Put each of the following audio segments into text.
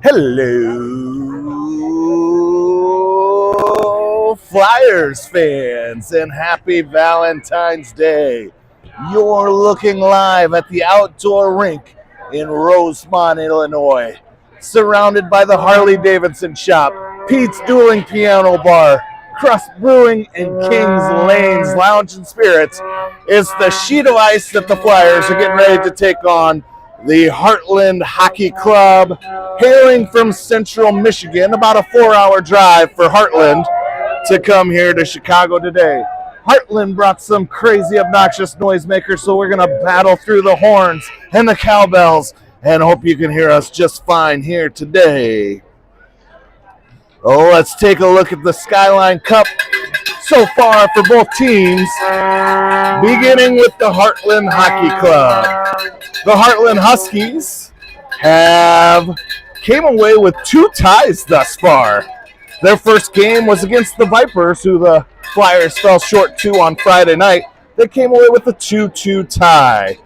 Hello, Flyers fans, and happy Valentine's Day. You're looking live at the outdoor rink in Rosemont, Illinois, surrounded by the Harley Davidson shop, Pete's Dueling Piano Bar, Crust Brewing, and King's Lane's Lounge and Spirits. Is the sheet of ice that the Flyers are getting ready to take on the Heartland Hockey Club, hailing from Central Michigan, about a 4-hour drive for Heartland to come here to Chicago today. Heartland brought some crazy, obnoxious noisemakers, so we're going to battle through the horns and the cowbells and hope you can hear us just fine here today. Oh, let's take a look at the Skyline Cup so far for both teams, beginning with the Heartland Hockey Club. The Heartland Huskies came away with 2 ties thus far. Their first game was against the Vipers, who the Flyers fell short to on Friday night. They came away with a 2-2 tie.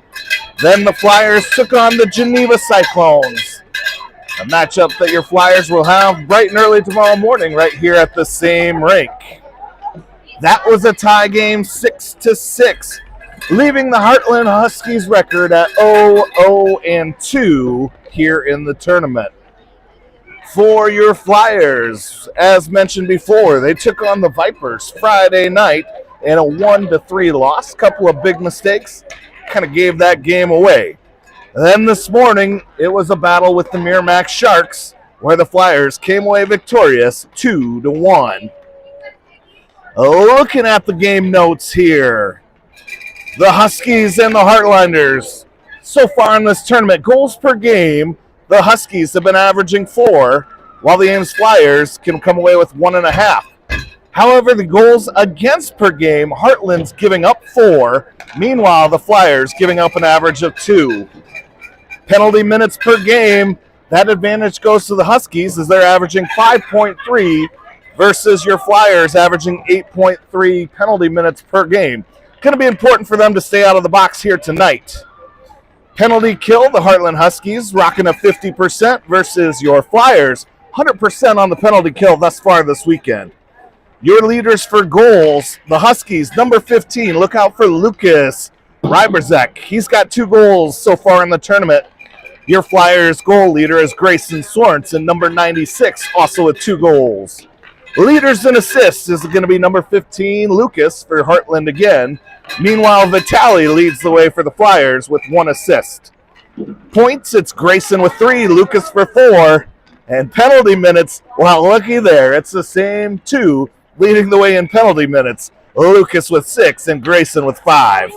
Then the Flyers took on the Geneva Cyclones, a matchup that your Flyers will have bright and early tomorrow morning right here at the same rink. That was a tie game, 6-6, leaving the Heartland Huskies record at 0-2 here in the tournament. For your Flyers, as mentioned before, they took on the Vipers Friday night in a 1-3 loss. Couple of big mistakes, kind of gave that game away. Then this morning, it was a battle with the Merrimack Sharks, where the Flyers came away victorious 2-1. Looking at the game notes here, the Huskies and the Heartlanders, so far in this tournament, goals per game, the Huskies have been averaging 4, while the Ames Flyers can come away with 1.5. However, the goals against per game, Heartland's giving up 4, meanwhile the Flyers giving up an average of 2. Penalty minutes per game, that advantage goes to the Huskies as they're averaging 5.3 versus your Flyers averaging 8.3 penalty minutes per game. Going to be important for them to stay out of the box here tonight. Penalty kill, the Heartland Huskies rocking a 50% versus your Flyers, 100% on the penalty kill thus far this weekend. Your leaders for goals, the Huskies, number 15, look out for Lucas Ryberzek. He's got 2 goals so far in the tournament. Your Flyers goal leader is Grayson Sorensen, number 96, also with 2 goals. Leaders in assists is going to be number 15, Lucas, for Heartland again. Meanwhile, Vitali leads the way for the Flyers with 1 assist. Points, it's Grayson with 3, Lucas for 4. And penalty minutes, well, looky there, it's the same 2 leading the way in penalty minutes. Lucas with 6 and Grayson with 5.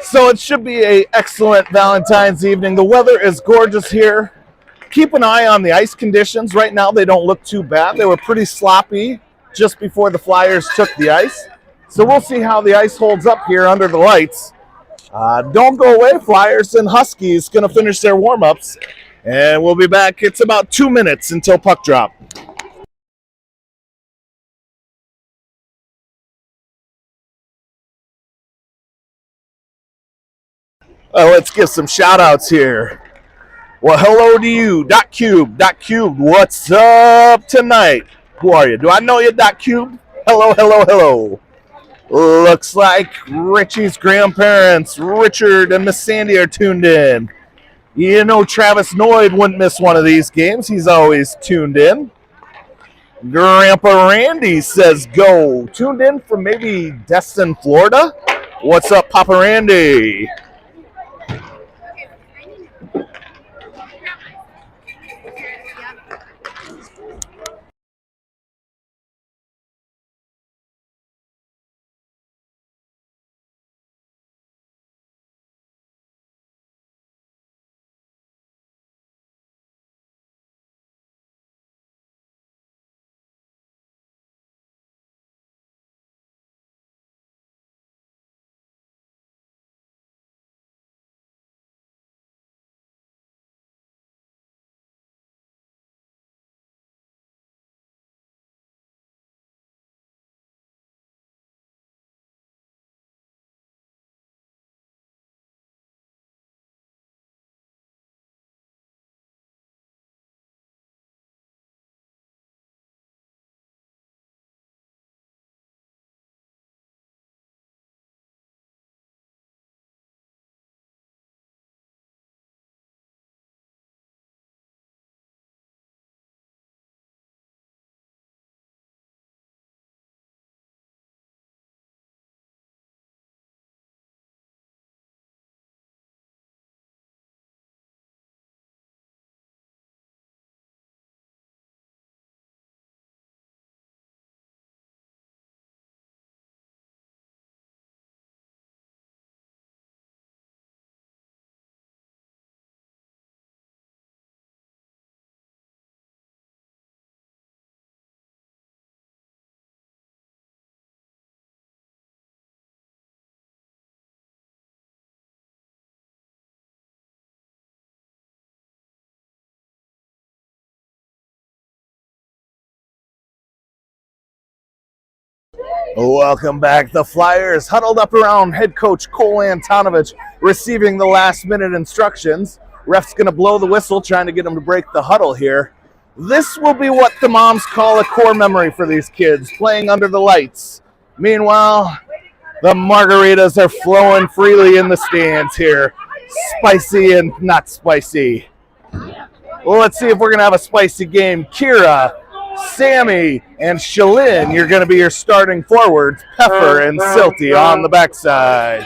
So it should be an excellent Valentine's evening. The weather is gorgeous here. Keep an eye on the ice conditions. Right now, they don't look too bad. They were pretty sloppy just before the Flyers took the ice. So we'll see how the ice holds up here under the lights. Don't go away. Flyers and Huskies going to finish their warm-ups. And we'll be back. It's about 2 minutes until puck drop. Let's give some shout-outs here. Well, hello to you, Dot Cube. Dot Cube, what's up tonight? Who are you? Do I know you, Dot Cube? Hello, hello, hello. Looks like Richie's grandparents, Richard and Miss Sandy, are tuned in. You know Travis Noyd wouldn't miss one of these games. He's always tuned in. Grandpa Randy says go. Tuned in from maybe Destin, Florida. What's up, Papa Randy? Welcome back. The Flyers huddled up around head coach Cole Antonovich, receiving the last-minute instructions. Ref's going to blow the whistle, trying to get him to break the huddle here. This will be what the moms call a core memory for these kids, playing under the lights. Meanwhile, the margaritas are flowing freely in the stands here. Spicy and not spicy. Well, let's see if we're going to have a spicy game. Kira, Sammy, and Shalyn, you're going to be your starting forwards. Pepper and Silty on the backside.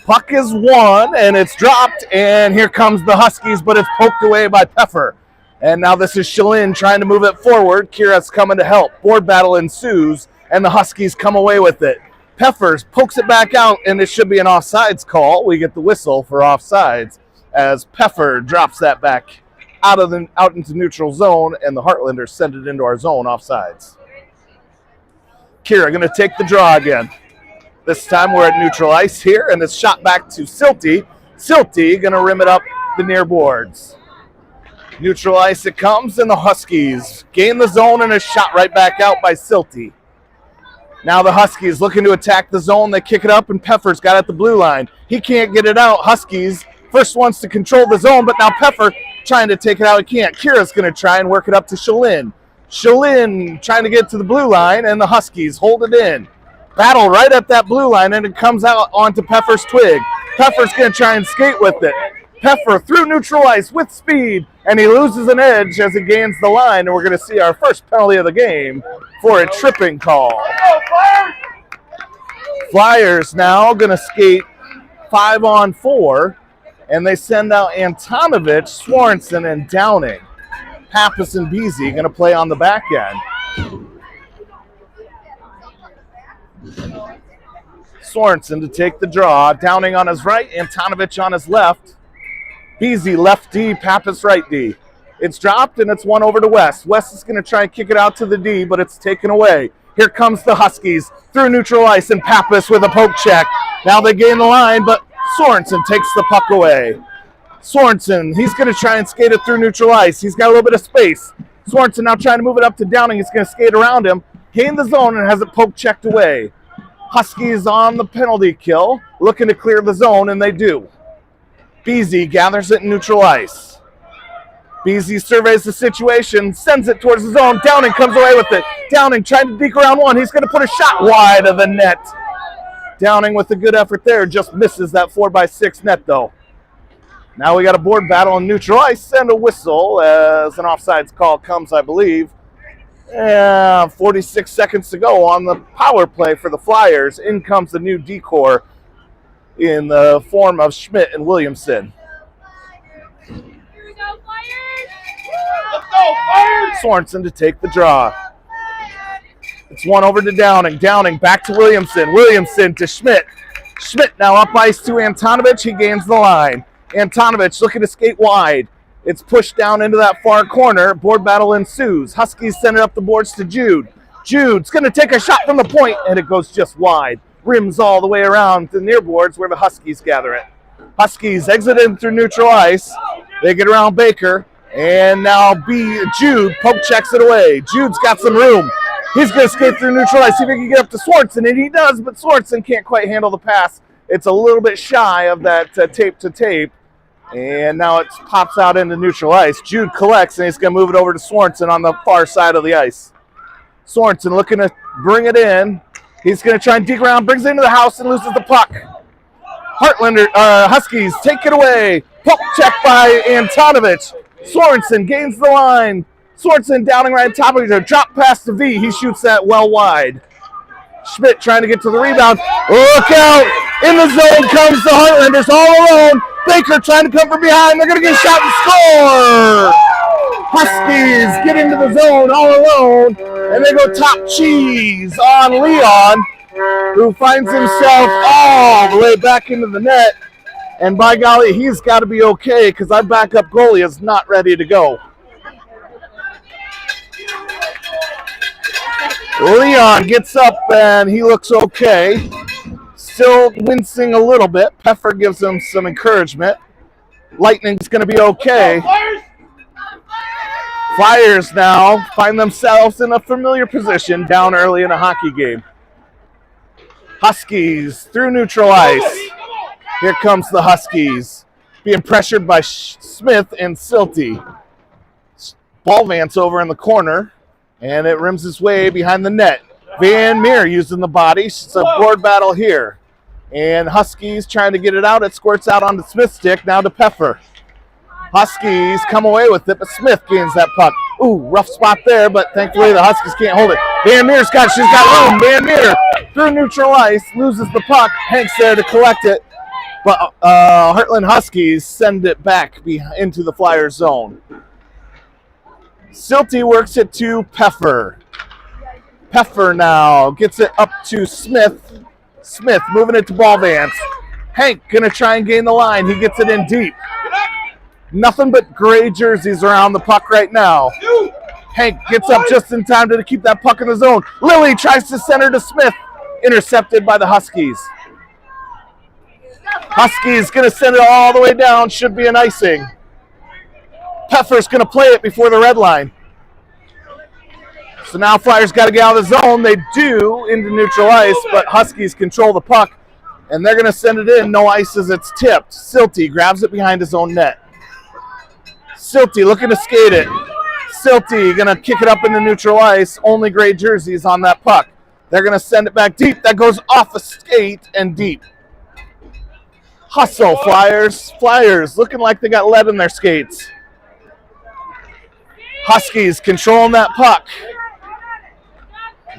Puck is won, and it's dropped, and here comes the Huskies, but it's poked away by Pepper. And now this is Shalyn trying to move it forward. Kira's coming to help. Board battle ensues, and the Huskies come away with it. Peppers pokes it back out, and it should be an offsides call. We get the whistle for offsides as Pepper drops that back out into neutral zone, and the Heartlanders send it into our zone offsides. Kira going to take the draw again. This time we're at neutral ice here, and it's shot back to Silty. Silty going to rim it up the near boards. Neutral ice it comes, and the Huskies gain the zone, and a shot right back out by Silty. Now the Huskies looking to attack the zone. They kick it up, and Pepper's got at the blue line. He can't get it out. Huskies first wants to control the zone, but now Pepper trying to take it out. He can't. Kira's going to try and work it up to Shalyn. Shalyn trying to get to the blue line, and the Huskies hold it in. Battle right at that blue line, and it comes out onto Pepper's twig. Pepper's going to try and skate with it. Pepper through neutral ice with speed, and he loses an edge as he gains the line, and we're going to see our first penalty of the game for a tripping call. Flyers now going to skate 5-on-4, and they send out Antonovich, Swanson, and Downing. Pappas and Beasy going to play on the back end. Swanson to take the draw. Downing on his right, Antonovich on his left. Beasy left D, Pappas right D. It's dropped, and it's won over to West. West is going to try and kick it out to the D, but it's taken away. Here comes the Huskies through neutral ice, and Pappas with a poke check. Now they gain the line, but Sorensen takes the puck away. Sorensen, he's going to try and skate it through neutral ice. He's got a little bit of space. Sorensen now trying to move it up to Downing. He's going to skate around him, gain the zone, and has it poke checked away. Huskies on the penalty kill, looking to clear the zone, and they do. Beasy gathers it in neutral ice. Beasy surveys the situation, sends it towards the zone. Downing comes away with it. Downing trying to deke around one. He's going to put a shot wide of the net. Downing with a good effort there, just misses that 4x6 net though. Now we got a board battle in neutral ice and a whistle as an offsides call comes, I believe. 46 seconds to go on the power play for the Flyers. In comes the new decor in the form of Schmidt and Williamson. Here we go, Flyers! Let's go, Flyers! Sorensen to take the draw. It's one over to Downing. Downing back to Williamson. Williamson to Schmidt. Schmidt now up ice to Antonovich. He gains the line. Antonovich looking to skate wide. It's pushed down into that far corner. Board battle ensues. Huskies send it up the boards to Jude. Jude's going to take a shot from the point, and it goes just wide. Rims all the way around the near boards where the Huskies gather it. Huskies exited through neutral ice. They get around Baker, and now Jude poke checks it away. Jude's got some room. He's going to skate through neutral ice, see if he can get up to Swanson, and he does, but Swanson can't quite handle the pass. It's a little bit shy of that tape-to-tape. And now it pops out into neutral ice. Jude collects, and he's going to move it over to Swanson on the far side of the ice. Swanson looking to bring it in. He's going to try and dig around, brings it into the house, and loses the puck. Huskies take it away. Poke check by Antonovich. Sorensen gains the line. Sorensen Downing right on top of each other. Drop pass to V. He shoots that well wide. Schmidt trying to get to the rebound. Look out! In the zone comes the Heartlanders all alone. Baker trying to come from behind. They're going to get a shot and score! Huskies get into the zone all alone, and they go top cheese on Leon, who finds himself all the way back into the net. And by golly, he's got to be okay because our backup goalie is not ready to go. Leon gets up and he looks okay. Still wincing a little bit. Peffer gives him some encouragement. Lightning's going to be okay. Flyers now find themselves in a familiar position down early in a hockey game. Huskies through neutral ice. Here comes the Huskies, being pressured by Smith and Silty. Ball Vance over in the corner, and it rims its way behind the net. Van Meer using the body. It's a board battle here. And Huskies trying to get it out. It squirts out onto Smith's stick, now to Peffer. Huskies come away with it, but Smith gains that puck. Ooh, rough spot there, but thankfully the Huskies can't hold it. Van Meer's she's got room. Van Meer through neutral ice, loses the puck. Hank's there to collect it, but Heartland Huskies send it back into the Flyers zone. Silty works it to Peffer. Peffer now gets it up to Smith. Smith moving it to Ball Vance. Hank gonna try and gain the line. He gets it in deep. Nothing but gray jerseys around the puck right now. Hank gets up just in time to keep that puck in the zone. Lilly tries to center to Smith. Intercepted by the Huskies. Huskies gonna send it all the way down. Should be an icing. Peffer's gonna play it before the red line. So now Flyers got to get out of the zone. They do into neutral ice, but Huskies control the puck, and they're going to send it in. No ice as it's tipped. Silty grabs it behind his own net. Silty looking to skate it. Silty going to kick it up into neutral ice. Only gray jerseys on that puck. They're going to send it back deep. That goes off a skate and deep. Hustle, Flyers. Flyers looking like they got lead in their skates. Huskies controlling that puck.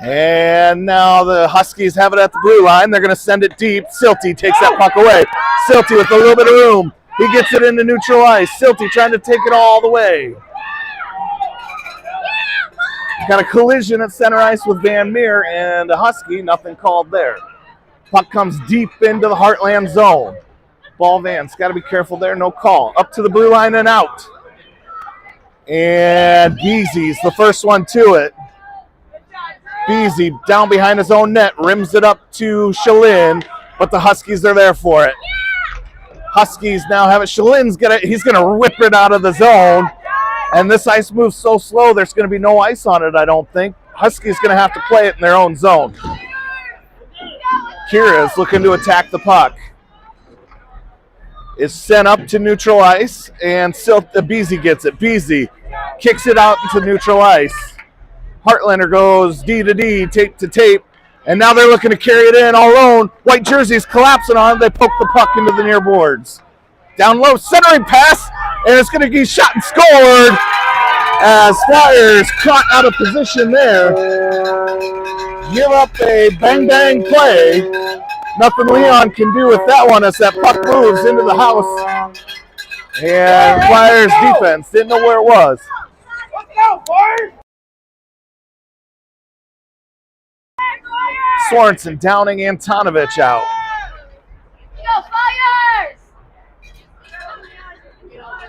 And now the Huskies have it at the blue line. They're going to send it deep. Silty takes that puck away. Silty with a little bit of room. He gets it into neutral ice. Silty trying to take it all the way. Got a collision at center ice with Van Meer and a Husky. Nothing called there. Puck comes deep into the Heartland zone. Ball Vance. Got to be careful there. No call. Up to the blue line and out. And Beezy's the first one to it. Beezy down behind his own net, rims it up to Shalin, but the Huskies are there for it. Huskies now have it. Shalin's he's gonna rip it out of the zone, and this ice moves so slow there's gonna be no ice on it, I don't think. Huskies gonna have to play it in their own zone. Kira's looking to attack the puck. It's sent up to neutral ice, and Beezy gets it. Beezy kicks it out into neutral ice. Heartlander goes D to D, tape to tape, and now they're looking to carry it in all alone. White jerseys collapsing on it. They poke the puck into the near boards. Down low, centering pass, and it's going to be shot and scored as Flyers caught out of position there. Give up a bang-bang play. Nothing Leon can do with that one as that puck moves into the house. And Flyers defense didn't know where it was. Let's go, Flyers! Sorensen downing Antonovich out. Go Flyers!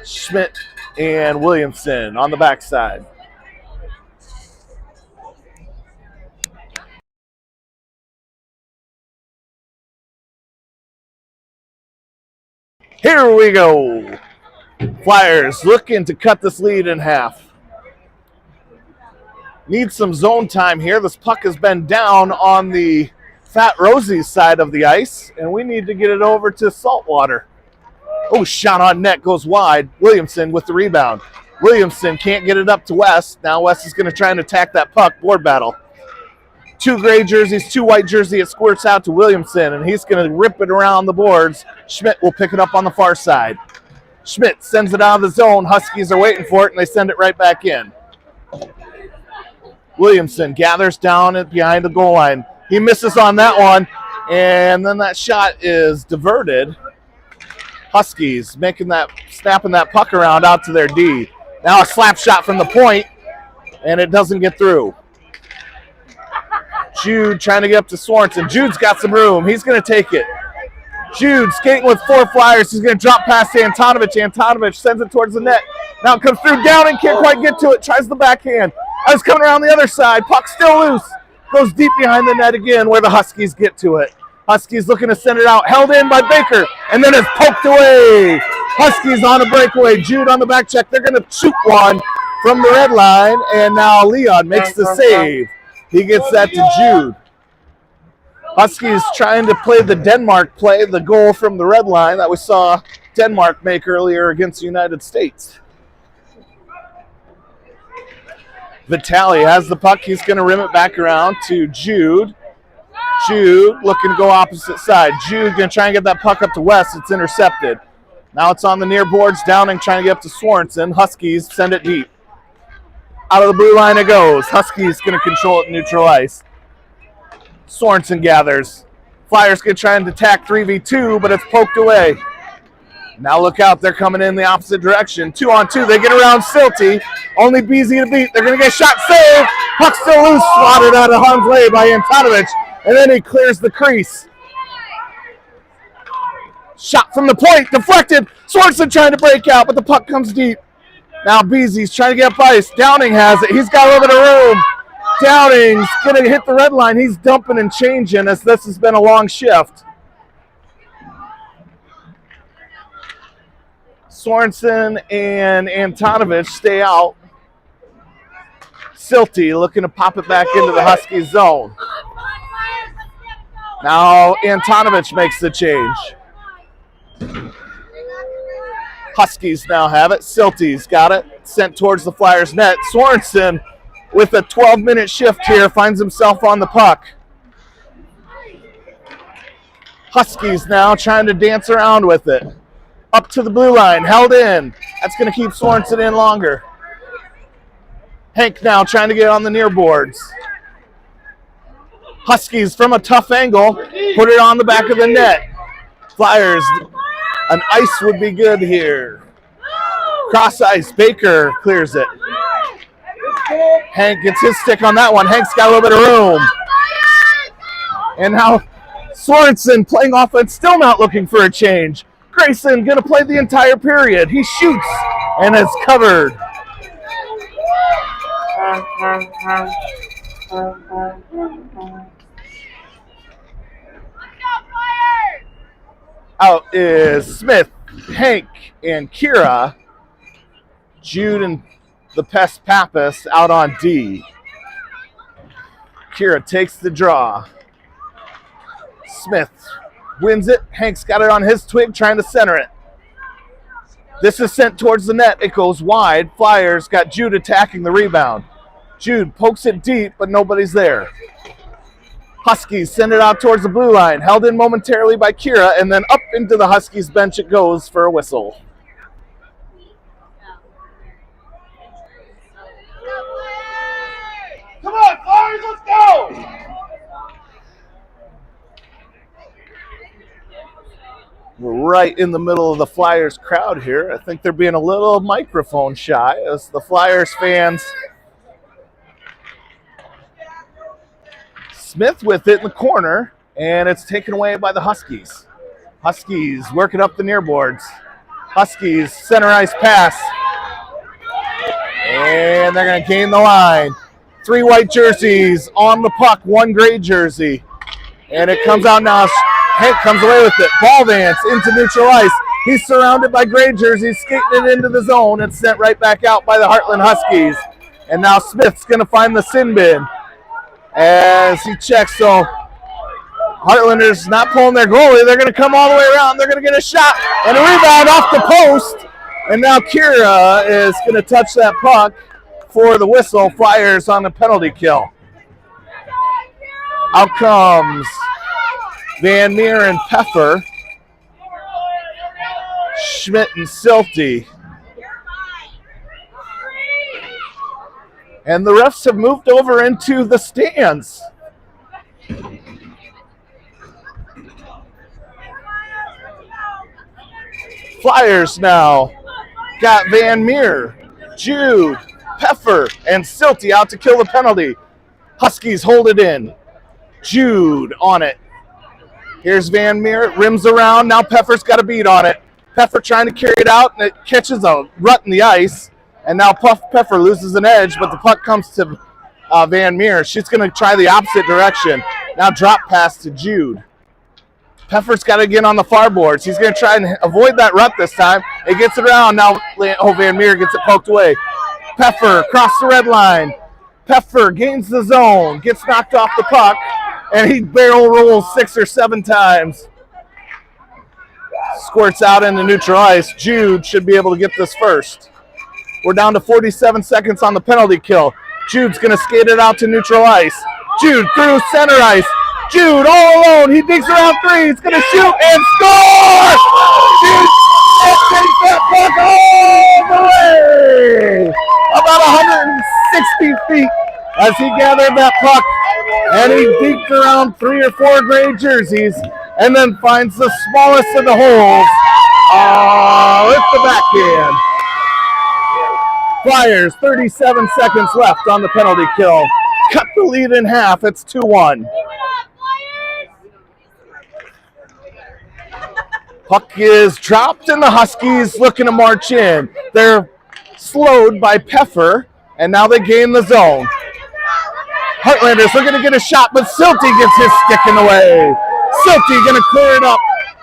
Schmidt and Williamson on the backside. Here we go. Flyers looking to cut this lead in half. Need some zone time here. This puck has been down on the Fat Rosie's side of the ice, and we need to get it over to Saltwater. Oh, shot on net goes wide. Williamson with the rebound. Williamson can't get it up to West. Now West is going to try and attack that puck. Board battle. 2 gray jerseys, 2 white jerseys. It squirts out to Williamson, and he's going to rip it around the boards. Schmidt will pick it up on the far side. Schmidt sends it out of the zone. Huskies are waiting for it, and they send it right back in. Williamson gathers down behind the goal line. He misses on that one, and then that shot is diverted. Huskies snapping that puck around out to their D. Now a slap shot from the point, and it doesn't get through. Jude trying to get up to Sorensen. Jude's got some room. He's going to take it. Jude skating with 4 Flyers. He's going to drop past Antonovich. Antonovich sends it towards the net. Now it comes through down and can't quite get to it. Tries the backhand. I was coming around the other side. Puck still loose. Goes deep behind the net again where the Huskies get to it. Huskies looking to send it out. Held in by Baker. And then it's poked away. Huskies on a breakaway. Jude on the back check. They're going to shoot one from the red line. And now Leon makes the save. He gets that to Jude. Huskies trying to play the Denmark play, the goal from the red line that we saw Denmark make earlier against the United States. Vitale has the puck. He's going to rim it back around to Jude. Jude looking to go opposite side. Jude going to try and get that puck up to West. It's intercepted. Now it's on the near boards. Downing trying to get up to Swanson. Huskies send it deep. Out of the blue line it goes. Huskies going to control it in neutral ice. Sorensen gathers. Flyers going to try and attack 3v2, but it's poked away. Now look out. They're coming in the opposite direction. 2-on-2. They get around Silty. Only BZ to beat. They're going to get shot. Save. Puck still loose. Swatted out of harm's way by Antonovich. And then he clears the crease. Shot from the point. Deflected. Sorensen trying to break out, but the puck comes deep. Now BZ's trying to get up ice. Downing has it. He's got a little bit of room. Downing's going to hit the red line. He's dumping and changing as this has been a long shift. Sorensen and Antonovich stay out. Silty looking to pop it back into the Huskies zone. Now Antonovich makes the change. Huskies now have it. Silty's got it. Sent towards the Flyers net. Sorensen with a 12-minute shift here finds himself on the puck. Huskies now trying to dance around with it. Up to the blue line, held in. That's going to keep Sorensen in longer. Hank now trying to get on the near boards. Huskies from a tough angle, put it on the back of the net. Flyers, an ice would be good here. Cross ice, Baker clears it. Hank gets his stick on that one. Hank's got a little bit of room. And now Sorensen playing offense, still not looking for a change. Grayson going to play the entire period. He shoots and is covered. Out is Smith, Hank, and Kira. Jude and the Pest Pappas out on D. Kira takes the draw. Smith wins it. Hank's got it on his twig, trying to center it. This is sent towards the net. It goes wide. Flyers got Jude attacking the rebound. Jude pokes it deep, but nobody's there. Huskies send it out towards the blue line. Held in momentarily by Kira, and then up into the Huskies bench it goes for a whistle. Come on, Flyers, let's go! We're right in the middle of the Flyers crowd here. I think they're being a little microphone shy as the Flyers fans. Smith with it in the corner, and it's taken away by the Huskies. Huskies working up the near boards. Huskies center ice pass. And they're going to gain the line. 3 white jerseys on the puck, 1 gray jersey. And it comes out now. Hank comes away with it. Ball dance into neutral ice. He's surrounded by gray jerseys, skating it into the zone and sent right back out by the Heartland Huskies. And now Smith's going to find the sin bin as he checks. So Heartlanders not pulling their goalie. They're going to come all the way around. They're going to get a shot and a rebound off the post. And now Kira is going to touch that puck for the whistle. Flyers on the penalty kill. Out comes Van Meer and Peffer. Schmidt and Silty. And the refs have moved over into the stands. Flyers now got Van Meer, Jude, Peffer, and Silty out to kill the penalty. Huskies hold it in. Jude on it. Here's Van Meer, rims around. Now Peffer's got a beat on it. Peffer trying to carry it out, and it catches a rut in the ice. And now Peffer loses an edge, but the puck comes to Van Meer. She's going to try the opposite direction. Now drop pass to Jude. Peffer's got to get on the far boards. He's going to try and avoid that rut this time. It gets it around. Now Van Meer gets it poked away. Peffer across the red line. Peffer gains the zone, gets knocked off the puck, and he barrel rolls 6 or 7 times. Squirts out into neutral ice. Jude should be able to get this first. We're down to 47 seconds on the penalty kill. Jude's going to skate it out to neutral ice. Jude through center ice. Jude all alone. He digs around 3. He's going to shoot and score! Jude takes that puck all the way! About 160 feet as he gathered that puck. And he deked around 3 or 4 gray jerseys and then finds the smallest of the holes. With the backhand. Flyers, 37 seconds left on the penalty kill. Cut the lead in half. It's 2-1. Puck is dropped, and the Huskies looking to march in. They're slowed by Peffer, and now they gain the zone. Heartlanders looking to get a shot, but Silty gets his stick in the way. Silty going to clear it up.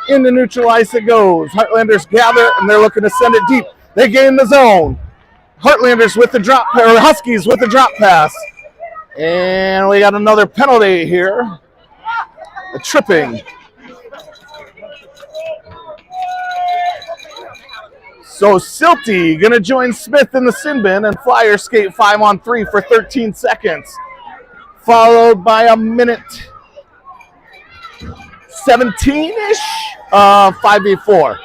Into neutral ice it goes. Heartlanders gather, and they're looking to send it deep. They gain the zone. Heartlanders with the drop, or Huskies with the drop pass. And we got another penalty here. A tripping. So Silty going to join Smith in the sin bin, and Flyers skate 5-on-3 for 13 seconds. Followed by a minute 17-ish, 5v4.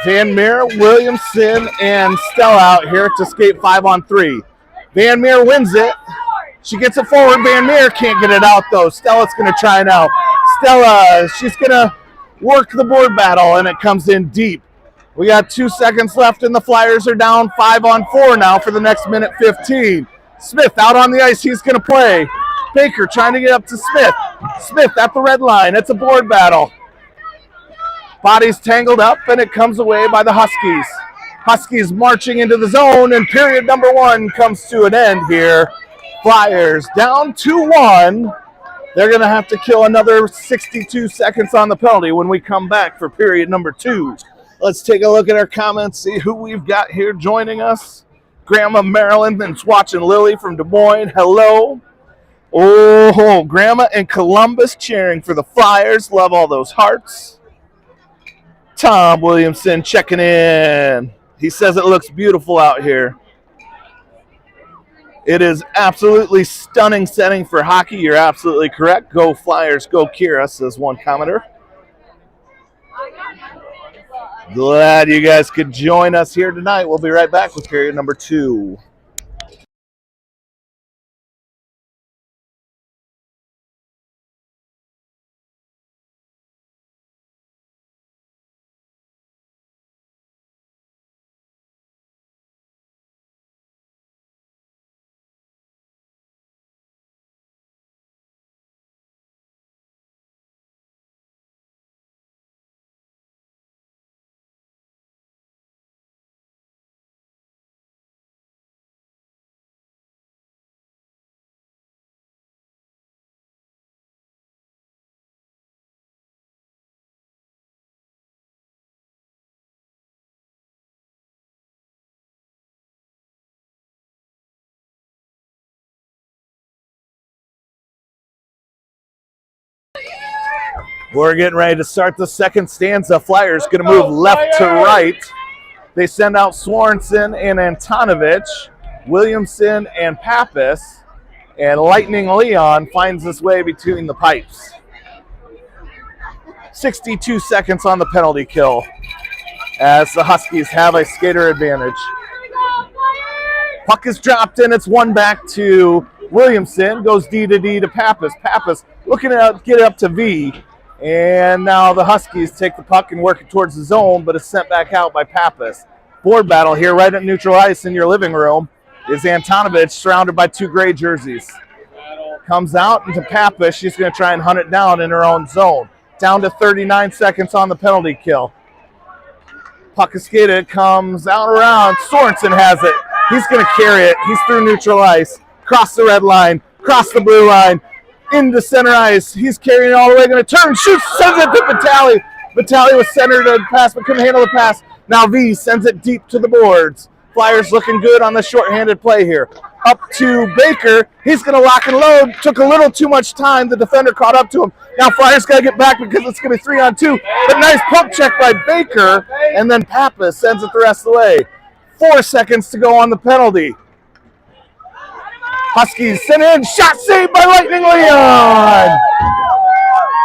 Van Meer, Williamson, and Stella out here to skate 5-on-3. Van Meer wins it. She gets it forward. Van Meer can't get it out, though. Stella's going to try now. Stella, she's going to work the board battle, and it comes in deep. We got 2 seconds left, and the Flyers are down 5-on-4 now for the next minute 15. Smith out on the ice. He's going to play. Baker trying to get up to Smith. Smith at the red line. It's a board battle. Bodies tangled up, and it comes away by the Huskies. Huskies marching into the zone, and period number 1 comes to an end here. Flyers down 2-1. They're going to have to kill another 62 seconds on the penalty when we come back for period number 2. Let's take a look at our comments, see who we've got here joining us. Grandma Marilyn is watching Lily from Des Moines. Hello. Oh, Grandma in Columbus cheering for the Flyers. Love all those hearts. Tom Williamson checking in. He says it looks beautiful out here. It is absolutely stunning setting for hockey. You're absolutely correct. Go Flyers, go Kira, says one commenter. Glad you guys could join us here tonight. We'll be right back with period number 2. We're getting ready to start the second stanza. Flyers going to move left to right. They send out Swanson and Antonovich, Williamson and Pappas, and Lightning Leon finds his way between the pipes. 62 seconds on the penalty kill as the Huskies have a skater advantage. Puck is dropped in. It's one back to Williamson. Goes D to D to Pappas. Pappas looking to get it up to V. And now the Huskies take the puck and work it towards the zone, but it's sent back out by Pappas. Board battle here right at neutral ice in your living room is Antonovich surrounded by 2 gray jerseys. Comes out into Pappas. She's going to try and hunt it down in her own zone. Down to 39 seconds on the penalty kill. Puck is skated. Comes out around. Sorensen has it. He's going to carry it. He's through neutral ice. Cross the red line. Cross the blue line. Into center ice. He's carrying it all the way. Going to turn. Shoots. Sends it to Vitale. Vitale was centered to pass but couldn't handle the pass. Now V sends it deep to the boards. Flyers looking good on the shorthanded play here. up to Baker. He's going to lock and load. Took a little too much time. The defender caught up to him. Now Flyers got to get back because it's going to be 3-on-2. But nice pump check by Baker, and then Pappas sends it the rest of the way. 4 seconds to go on the penalty. Huskies send in. Shot saved by Lightning Leon.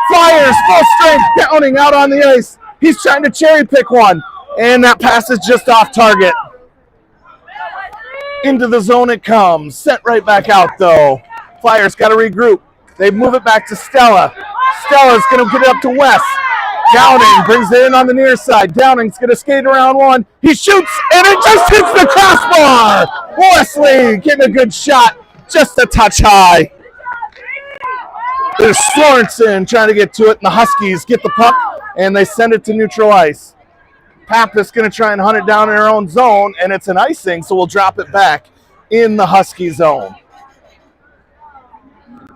Flyers full strength. Downing out on the ice. He's trying to cherry pick one. And that pass is just off target. Into the zone it comes. Sent right back out, though. Flyers got to regroup. They move it back to Stella. Stella's going to get it up to West. Downing brings it in on the near side. Downing's going to skate around one. He shoots, and it just hits the crossbar. Wesley getting a good shot. Just a touch high. There's Sorensen trying to get to it, and the Huskies get the puck, and they send it to neutral ice. Pappas going to try and hunt it down in her own zone, and it's an icing, so we'll drop it back in the Husky zone.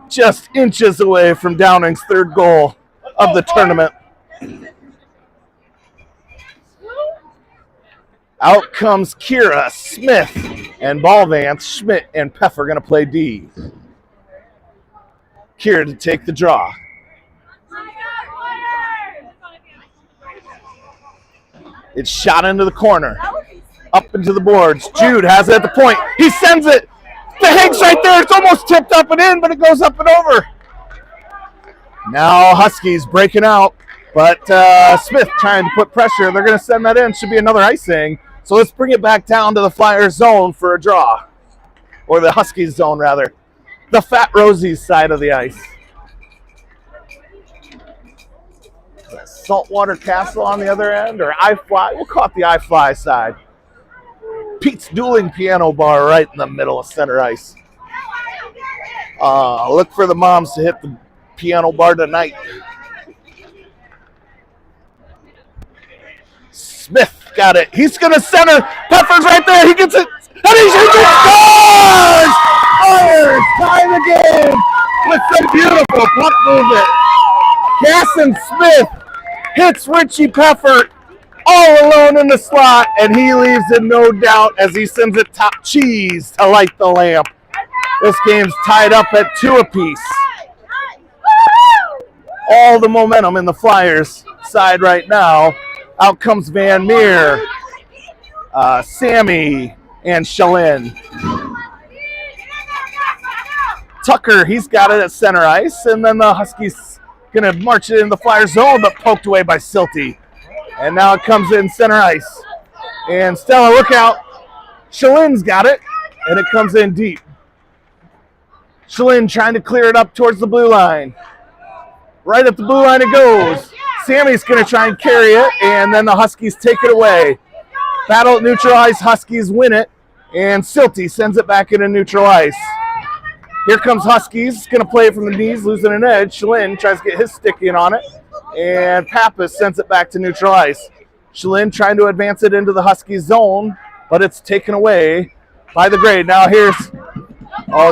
Just inches away from Downing's third goal of the tournament. Out comes Kira, Smith, and Ballvance. Schmidt and Peffer going to play D. Kira to take the draw. It's shot into the corner. Up into the boards. Jude has it at the point. He sends it. The Higgs right there. It's almost tipped up and in, but it goes up and over. Now Huskies breaking out, but Smith trying to put pressure. They're going to send that in. Should be another icing. So let's bring it back down to the Flyers zone for a draw. Or the Huskies zone, rather. The Fat Rosie's side of the ice. Saltwater Castle on the other end, or iFly. We'll call it the iFly side. Pete's Dueling Piano Bar right in the middle of center ice. Look for the moms to hit the piano bar tonight. Smith got it. He's going to center. Peffer's right there. He gets it. And he shoots it. Scores! Flyers tie the game with some beautiful puck movement. Casson Smith hits Richie Peffer all alone in the slot, and he leaves in no doubt as he sends it top cheese to light the lamp. This game's tied up at 2 apiece. All the momentum in the Flyers side right now. Out comes Van Meer, Sammy, and Shalin. Tucker, he's got it at center ice, and then the Huskies going to march it in the Flyer zone, but poked away by Silty. And now it comes in center ice. And Stella, look out. Shalin's got it, and it comes in deep. Shalin trying to clear it up towards the blue line. Right at the blue line it goes. Sammy's going to try and carry it, and then the Huskies take it away. Battle at neutral ice, Huskies win it, and Silty sends it back into neutral ice. Here comes Huskies, going to play it from the knees, losing an edge. Shalin tries to get his stick in on it, and Pappas sends it back to neutral ice. Shalin trying to advance it into the Huskies zone, but it's taken away by the grade. Now here's,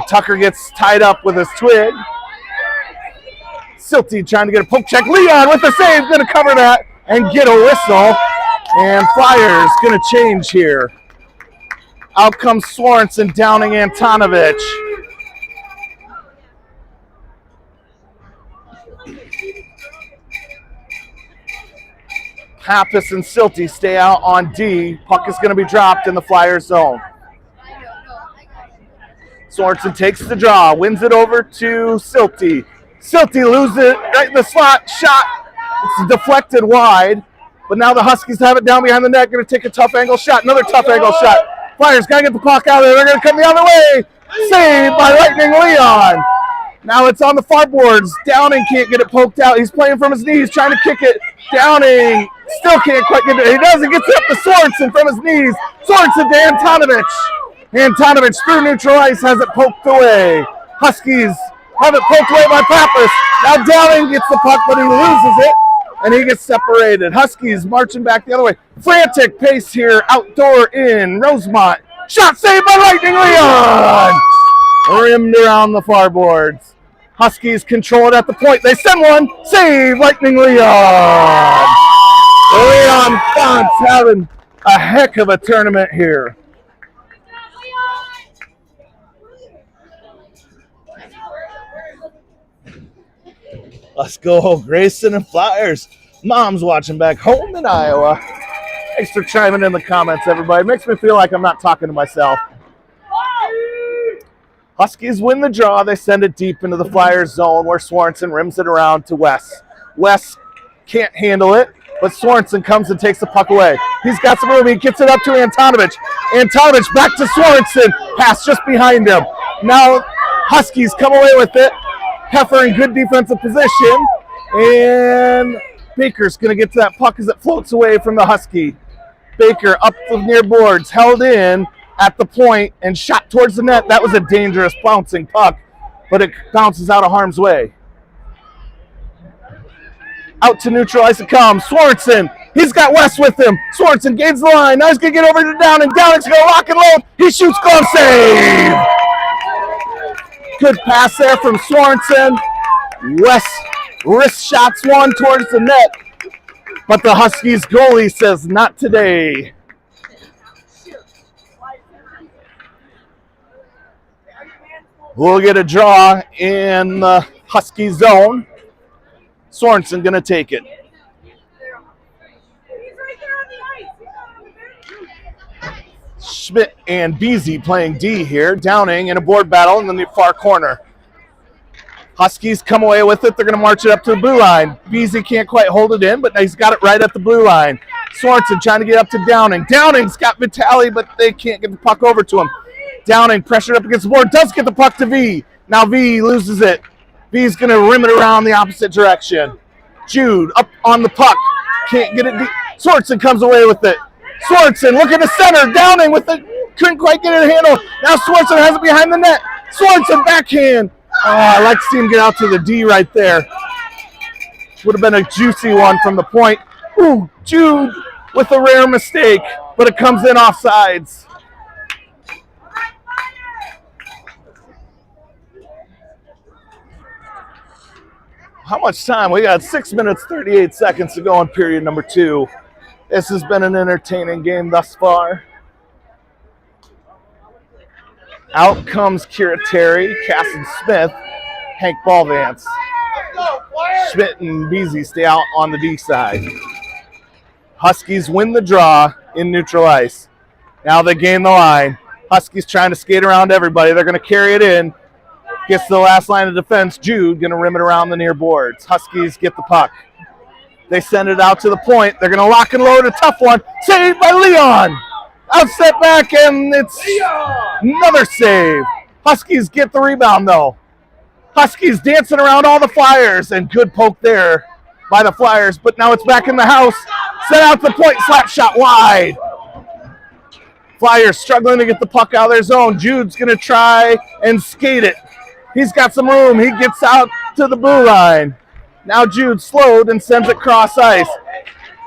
Tucker gets tied up with his twig. Silty trying to get a poke check. Leon with the save, going to cover that and get a whistle. And Flyers going to change here. Out comes Sorensen, Downing Antonovich. Pappas and Silty stay out on D. Puck is going to be dropped in the Flyers zone. Sorensen takes the draw, wins it over to Silty. Silty loses it right in the slot. Shot. It's deflected wide. But now the Huskies have it down behind the net. Going to take a tough angle shot. Another tough angle shot. Flyers got to get the puck out of there. They're going to come the other way. Saved by Lightning Leon. Now it's on the far boards. Downing can't get it poked out. He's playing from his knees, trying to kick it. Downing still can't quite get it. He does. He gets it up to Sorensen from his knees. Sorensen to Antonovich. Antonovich through neutral ice has it poked away. Huskies have it poked away by Pappas. Now Downing gets the puck, but he loses it, and he gets separated. Huskies marching back the other way. Frantic pace here, outdoor in Rosemont. Shot saved by Lightning Leon. Rimmed around the far boards. Huskies control it at the point. They send one. Save Lightning Leon. Leon Font's having a heck of a tournament here. Let's go, Grayson and Flyers. Mom's watching back home in Iowa. Thanks for chiming in the comments, everybody. It makes me feel like I'm not talking to myself. Huskies win the draw. They send it deep into the Flyers zone where Sorensen rims it around to Wes. Wes can't handle it, but Sorensen comes and takes the puck away. He's got some room. He gets it up to Antonovich. Antonovich back to Sorensen. Pass just behind him. Now Huskies come away with it. Peffer in good defensive position. And Baker's going to get to that puck as it floats away from the Husky. Baker up the near boards, held in at the point and shot towards the net. That was a dangerous bouncing puck, but it bounces out of harm's way. Out to neutralize it comes. Sorensen, he's got West with him. Sorensen gains the line. Now he's going to get over to Downing. Downing's going to lock and load. He shoots, glove save. Good pass there from Sorensen. West wrist shots one towards the net, but the Huskies goalie says not today. We'll get a draw in the Husky zone. Sorensen going to take it. Schmidt and Beasy playing D here. Downing in a board battle in the far corner. Huskies come away with it. They're going to march it up to the blue line. Beasy can't quite hold it in, but he's got it right at the blue line. Sorensen trying to get up to Downing. Downing's got Vitale, but they can't get the puck over to him. Downing pressured up against the board. Does get the puck to V. Now V loses it. V's going to rim it around the opposite direction. Jude up on the puck. Can't get it deep. Sorensen comes away with it. Sorensen looking to center. Downing with it. Couldn't quite get it a handle. Now Sorensen has it behind the net. Sorensen backhand. Oh, I like to see him get out to the D right there. Would have been a juicy one from the point. Ooh, Jude with a rare mistake, but it comes in offsides. How much time? We got 6 minutes, 38 seconds to go in period number 2. This has been an entertaining game thus far. Out comes Kira Terry, Casson Smith, Hank Ballvance. Schmidt and Beasy stay out on the D side. Huskies win the draw in neutral ice. Now they gain the line. Huskies trying to skate around everybody. They're going to carry it in. Gets to the last line of defense. Jude going to rim it around the near boards. Huskies get the puck. They send it out to the point. They're going to lock and load a tough one. Saved by Leon. Outset back, and it's another save. Huskies get the rebound, though. Huskies dancing around all the Flyers, and good poke there by the Flyers, but now it's back in the house. Set out the point, slap shot wide. Flyers struggling to get the puck out of their zone. Jude's going to try and skate it. He's got some room. He gets out to the blue line. Now Jude slowed and sends it cross ice.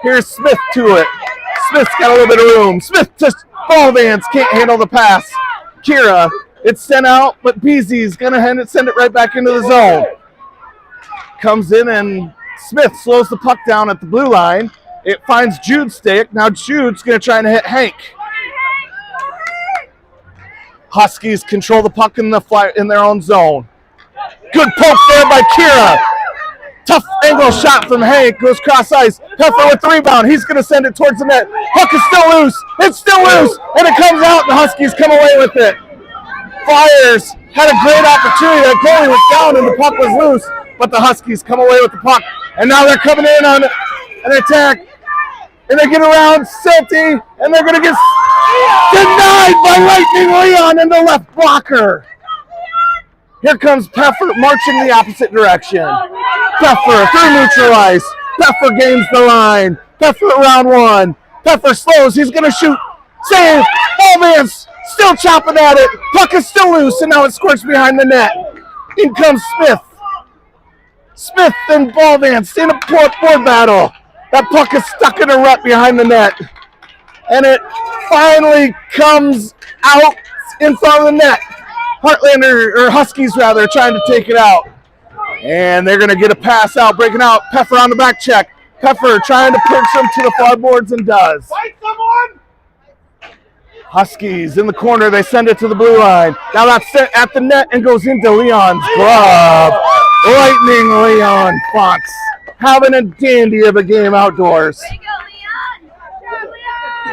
Here's Smith to it. Smith's got a little bit of room. Smith to Ballvance, can't handle the pass. Kira, it's sent out, but Beasy's going to send it right back into the zone. Comes in and Smith slows the puck down at the blue line. It finds Jude's stick. Now Jude's going to try and hit Hank. Huskies control the puck in their own zone. Good poke there by Kira. Tough angle shot from Hank. Goes cross ice. Peffer with the rebound. He's going to send it towards the net. Puck is still loose. It's still loose. And it comes out. The Huskies come away with it. Flyers had a great opportunity. The goalie was down and the puck was loose. But the Huskies come away with the puck. And now they're coming in on an attack. And they get around Silty. And they're going to get denied by Lightning Leon in the left blocker. Here comes Peffer marching the opposite direction. Peffer through neutral ice. Peffer gains the line. Peffer around one. Peffer slows. He's going to shoot. Save. Ballvance still chopping at it. Puck is still loose, and now it squirts behind the net. In comes Smith. Smith and Ballvance in a board battle. That puck is stuck in a rut behind the net. And it finally comes out in front of the net. Heartlander, or Huskies rather, trying to take it out. And they're going to get a pass out, breaking out. Peffer on the back check. Peffer trying to push him to the far boards and does. Fight someone! Huskies in the corner. They send it to the blue line. Now that's sent at the net and goes into Leon's glove. Lightning Leon Fox having a dandy of a game outdoors. Way to go,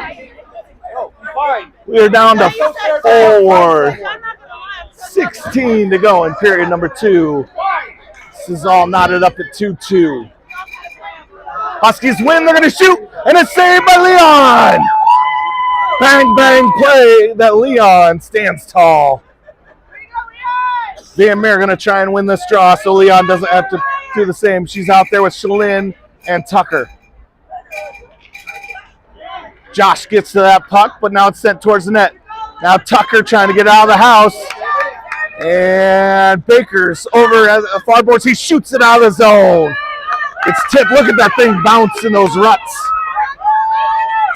Leon! Fine. We are down to 4. 16 to go in period number 2. This is all knotted up at 2-2. Huskies win, they're going to shoot, and it's saved by Leon. Bang, bang play that Leon stands tall. Van Meer going to try and win this draw so Leon doesn't have to do the same. She's out there with Shalyn and Tucker. Josh gets to that puck, but now it's sent towards the net. Now Tucker trying to get out of the house. And Baker's over at the far boards. He shoots it out of the zone. It's tipped. Look at that thing bounce in those ruts.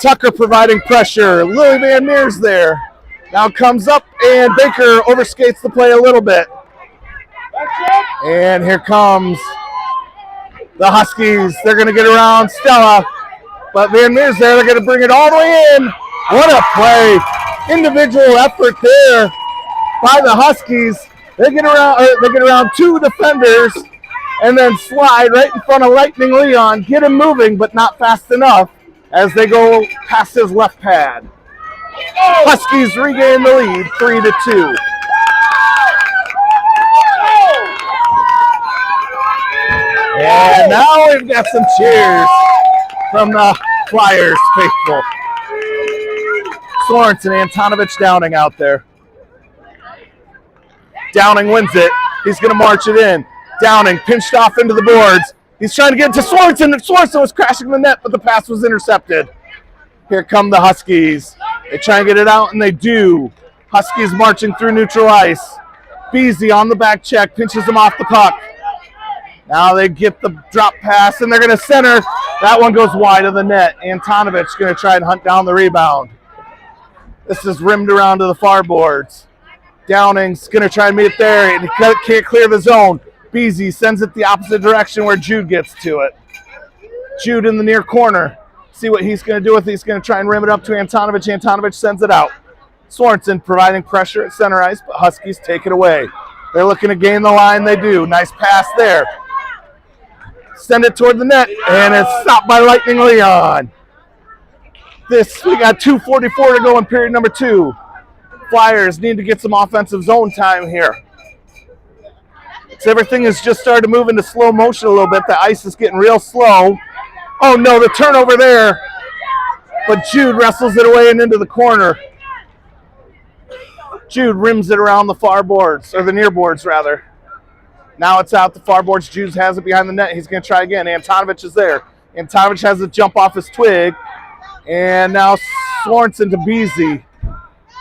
Tucker providing pressure. Lily Van Meer's there. Now comes up, and Baker overskates the play a little bit. And here comes the Huskies. They're going to get around Stella. But Van Meer's there. They're going to bring it all the way in. What a play. Individual effort there by the Huskies. They get around 2 defenders and then slide right in front of Lightning Leon. Get him moving, but not fast enough as they go past his left pad. Huskies regain the lead, 3-2. And now we've got some cheers from the Flyers faithful. Sorensen, Antonovich, Downing out there. Downing wins it. He's going to march it in. Downing pinched off into the boards. He's trying to get to Sorensen. Sorensen was crashing the net, but the pass was intercepted. Here come the Huskies. They try and get it out, and they do. Huskies marching through neutral ice. Beasy on the back check, pinches him off the puck. Now they get the drop pass, and they're going to center. That one goes wide of the net. Antonovich going to try and hunt down the rebound. This is rimmed around to the far boards. Downing's going to try and meet it there, and he can't clear the zone. Beasy sends it the opposite direction where Jude gets to it. Jude in the near corner. See what he's going to do with it. He's going to try and rim it up to Antonovich. Antonovich sends it out. Sorensen providing pressure at center ice, but Huskies take it away. They're looking to gain the line. They do. Nice pass there. Send it toward the net, and it's stopped by Lightning Leon. We got 2:44 to go in period number 2. Flyers need to get some offensive zone time here. So everything has just started to move into slow motion a little bit. The ice is getting real slow. Oh no, the turnover there. But Jude wrestles it away and into the corner. Jude rims it around the far boards, or the near boards rather. Now it's out the far boards. Jude has it behind the net. He's going to try again. Antonovich is there. Antonovich has a jump off his twig. And now Sorensen to Beasy.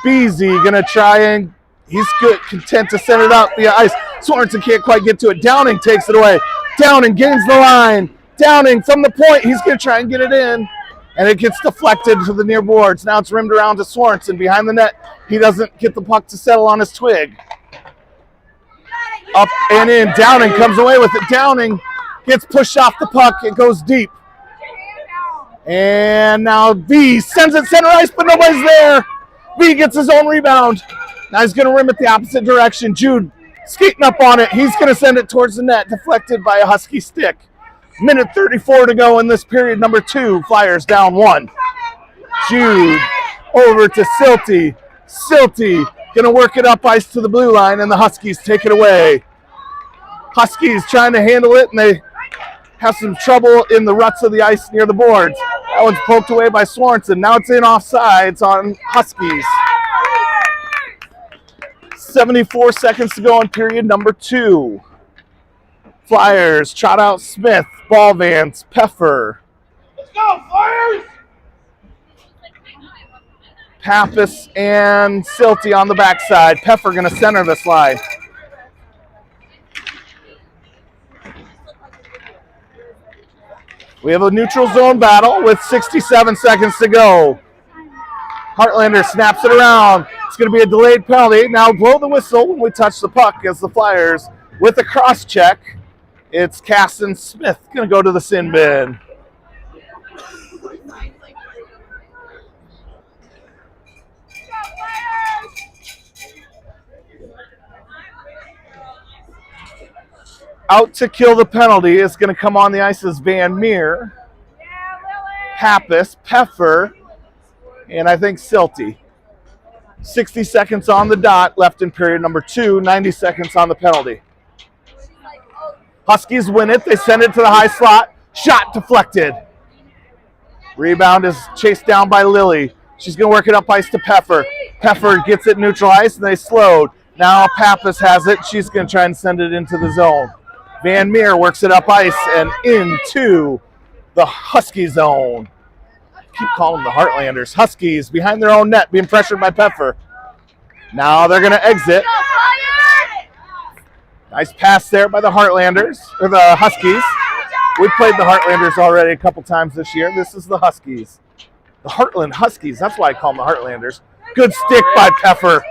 Beasy going to try and he's good, content to send it out via ice. Sorensen can't quite get to it. Downing takes it away. Downing gains the line. Downing from the point. He's going to try and get it in. And it gets deflected to the near boards. Now it's rimmed around to Sorensen behind the net. He doesn't get the puck to settle on his twig. Up and in. Downing comes away with it. Downing gets pushed off the puck. It goes deep. And now V sends it center ice, but nobody's there. V gets his own rebound. Now he's going to rim it the opposite direction. Jude skating up on it. He's going to send it towards the net, deflected by a Husky stick. Minute 34 to go in this period number 2. Flyers down 1. Jude over to Silty. Silty going to work it up ice to the blue line, and the Huskies take it away. Huskies trying to handle it, and they have some trouble in the ruts of the ice near the boards. That one's poked away by Sorensen. Now it's in offsides on Huskies. 74 seconds to go in period number 2. Flyers trot out Smith, Ballvance, Peffer. Let's go, Flyers! Pappas and Silty on the backside. Peffer going to center this line. We have a neutral zone battle with 67 seconds to go. Heartlander snaps it around. It's going to be a delayed penalty. Now blow the whistle when we touch the puck as the Flyers with a cross check. It's Caston Smith going to go to the sin bin. Out to kill the penalty is going to come on the ice as Van Meer, Pappas, Peffer, and I think Silty. 60 seconds on the dot left in period number 2, 90 seconds on the penalty. Huskies win it. They send it to the high slot. Shot deflected. Rebound is chased down by Lily. She's going to work it up ice to Peffer. Peffer gets it neutral ice, and they slowed. Now Pappas has it. She's going to try and send it into the zone. Van Meer works it up ice and into the Husky zone. Keep calling them the Heartlanders. Huskies behind their own net, being pressured by Peffer. Now they're going to exit. Nice pass there by the Heartlanders, or the Huskies. We played the Heartlanders already a couple times this year. This is the Huskies. The Heartland Huskies, that's why I call them the Heartlanders. Good stick by Peffer.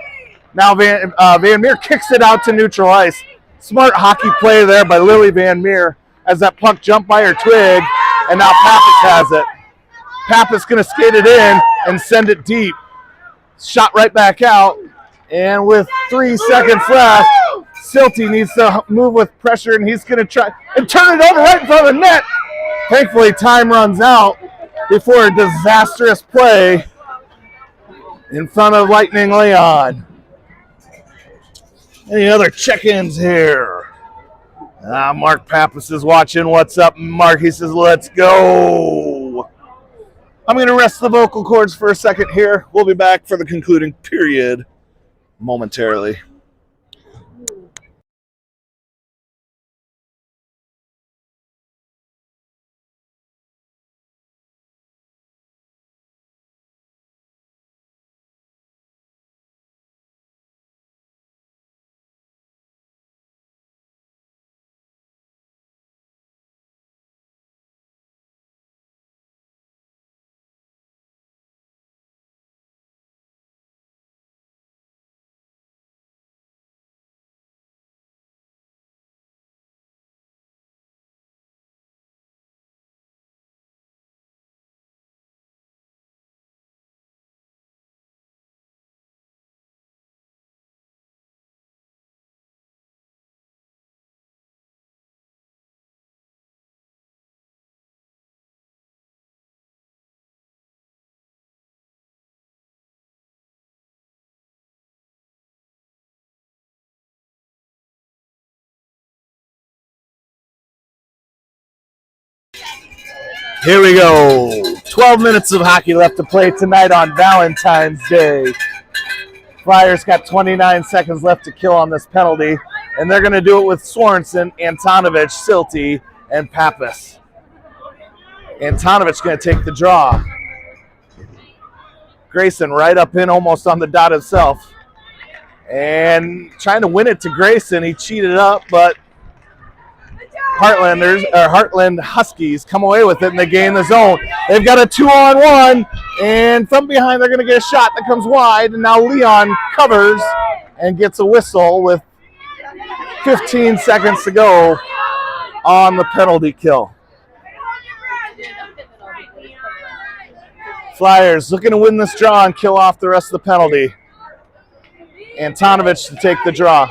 Now Van Meer kicks it out to neutral ice. Smart hockey play there by Lily Van Meer as that puck jumped by her twig, and now Pappas has it. Pappas going to skate it in and send it deep. Shot right back out, and with 3 seconds left, Silty needs to move with pressure, and he's going to try and turn it over right in front of the net. Thankfully, time runs out before a disastrous play in front of Lightning Leon. Any other check-ins here? Mark Pappas is watching. What's up, Mark? He says, let's go. I'm going to rest the vocal cords for a second here. We'll be back for the concluding period momentarily. Here we go. 12 minutes of hockey left to play tonight on Valentine's Day. Flyers got 29 seconds left to kill on this penalty, and they're going to do it with Sorensen, Antonovich, Silty, and Pappas. Antonovich going to take the draw. Grayson right up in almost on the dot himself. And trying to win it to Grayson. He cheated up, but Heartland Huskies come away with it, and they gain the zone. They've got a 2-on-1, and from behind they're going to get a shot that comes wide, and now Leon covers and gets a whistle with 15 seconds to go on the penalty kill. Flyers looking to win this draw and kill off the rest of the penalty. Antonovich to take the draw.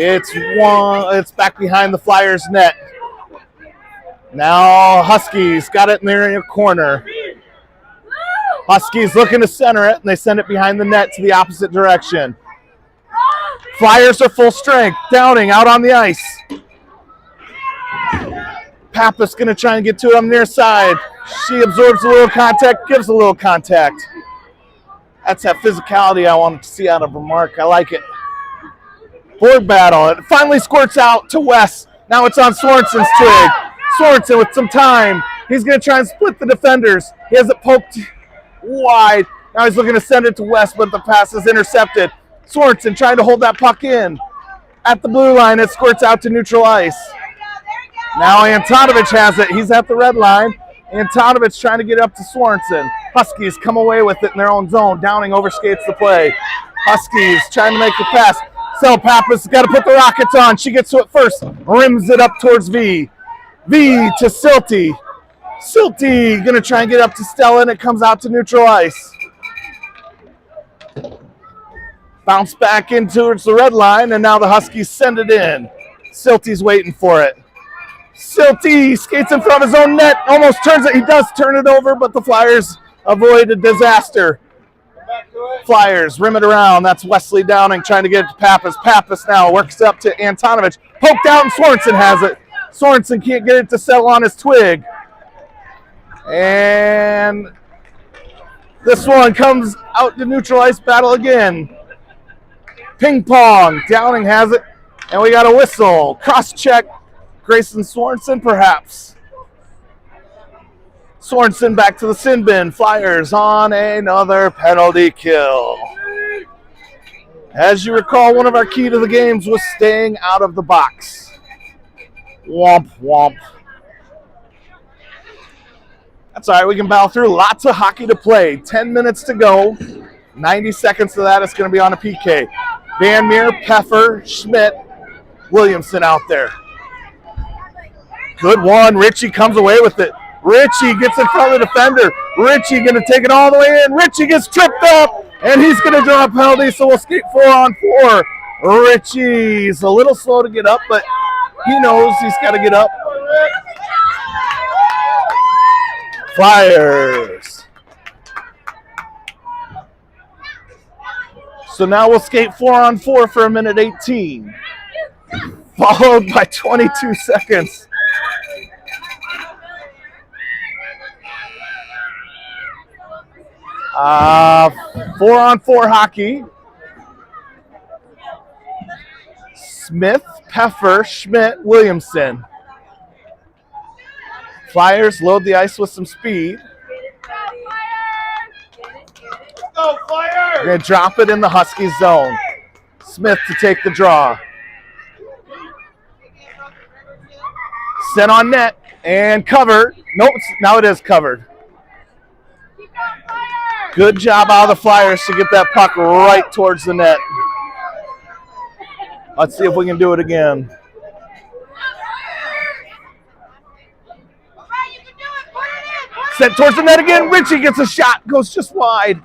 It's back behind the Flyers net. Now Huskies got it in their corner. Huskies looking to center it, and they send it behind the net to the opposite direction. Flyers are full strength. Downing out on the ice. Pappas going to try and get to it on the near side. She absorbs a little contact, gives a little contact. That's that physicality I wanted to see out of her, Mark. I like it. Board battle. It finally squirts out to West. Now it's on Sorensen's twig. Sorensen with some time. He's going to try and split the defenders. He has it poked wide. Now he's looking to send it to West, but the pass is intercepted. Sorensen trying to hold that puck in. At the blue line, it squirts out to neutral ice. Now Antonovich has it. He's at the red line. Antonovich trying to get up to Sorensen. Huskies come away with it in their own zone. Downing overskates the play. Huskies trying to make the pass. So Pappas got to put the Rockets on. She gets to it first. Rims it up towards V. V to Silty. Silty going to try and get up to Stella, and it comes out to neutral ice. Bounce back in towards the red line, and now the Huskies send it in. Silty's waiting for it. Silty skates in front of his own net, almost turns it. He does turn it over, but the Flyers avoid a disaster. Flyers rim it around. That's Wesley Downing trying to get it to Pappas. Pappas now works up to Antonovich. Poked out, and Sorensen has it. Sorensen can't get it to settle on his twig. And this one comes out to neutral ice battle again. Ping pong. Downing has it. And we got a whistle. Cross check. Grayson Sorensen, perhaps. Sorensen back to the sin bin. Flyers on another penalty kill. As you recall, one of our key to the games was staying out of the box. Womp, womp. That's all right. We can battle through. Lots of hockey to play. 10 minutes to go. 90 seconds of that is going to be on a PK. Van Meer, Peffer, Schmidt, Williamson out there. Good one. Ritchie comes away with it. Ritchie gets in front of the defender. Ritchie going to take it all the way in. Ritchie gets tripped up, and he's going to draw a penalty, so we'll skate 4-on-4. Ritchie's a little slow to get up, but he knows he's got to get up. Flyers. So now we'll skate 4-on-4 for a minute 18, followed by 22 seconds. Uh, 4-on-4 hockey. Smith, Peffer, Schmidt, Williamson. Flyers load the ice with some speed. Go, Flyers! They're going to drop it in the Huskies zone. Smith to take the draw. Sent on net and covered. Nope, now it is covered. Good job out of the Flyers to get that puck right towards the net. Let's see if we can do it again. Sent towards the net again. Ritchie gets a shot, goes just wide.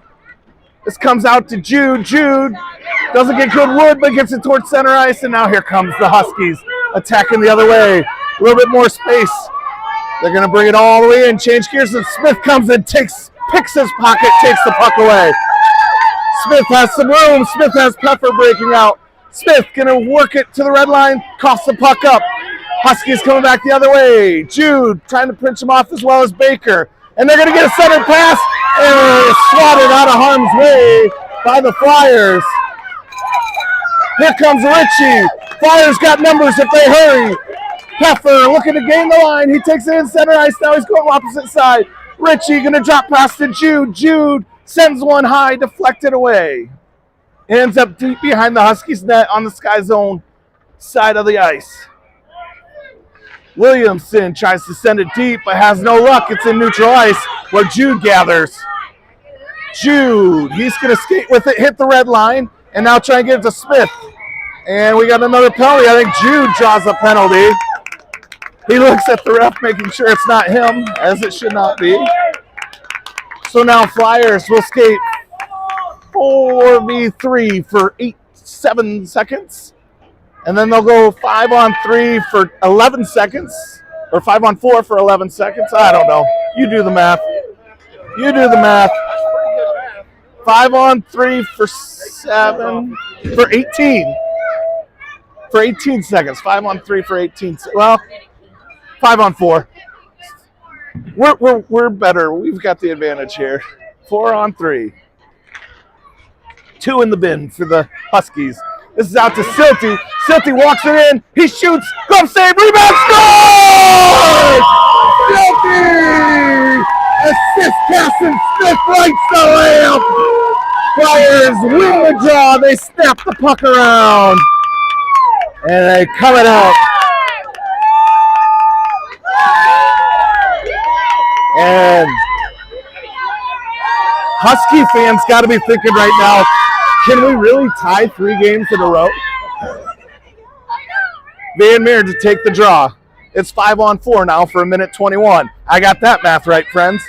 This comes out to Jude. Jude doesn't get good wood, but gets it towards center ice, and now here comes the Huskies attacking the other way. A little bit more space. They're going to bring it all the way in, change gears, and Smith comes and picks his pocket, takes the puck away. Smith has some room. Smith has Peffer breaking out. Smith going to work it to the red line, coughs the puck up. Huskies coming back the other way. Jude trying to pinch him off as well as Baker. And they're going to get a center pass, and swatted out of harm's way by the Flyers. Here comes Ritchie. Flyers got numbers if they hurry. Peffer looking to gain the line. He takes it in center ice. Now he's going opposite side. Ritchie going to drop past to Jude. Jude sends one high, deflected away. Ends up deep behind the Huskies net on the Sky Zone side of the ice. Williamson tries to send it deep, but has no luck. It's in neutral ice where Jude gathers. Jude, he's going to skate with it, hit the red line, and now try and get it to Smith. And we got another penalty. I think Jude draws a penalty. He looks at the ref, making sure it's not him, as it should not be. So now Flyers will skate 4v3 for 7 seconds. And then they'll go 5-on-3 for 11 seconds. Or 5-on-4 for 11 seconds. I don't know. You do the math. You do the math. 5-on-3 for 7. For 18. For 18 seconds. 5-on-3 for 18 seconds. Well, 5-on-4. We're better. We've got the advantage here. 4-on-3. 2 in the bin for the Huskies. This is out to Silty. Silty walks it in. He shoots. Glove save. Rebound. Score! Silty! Assist pass and Smith lights the layup. Flyers win the draw. They snap the puck around. And they come it out. And Husky fans got to be thinking right now, can we really tie 3 games in a row? Van Meer to take the draw. It's 5-on-4 now for a minute 21. I got that math right, friends.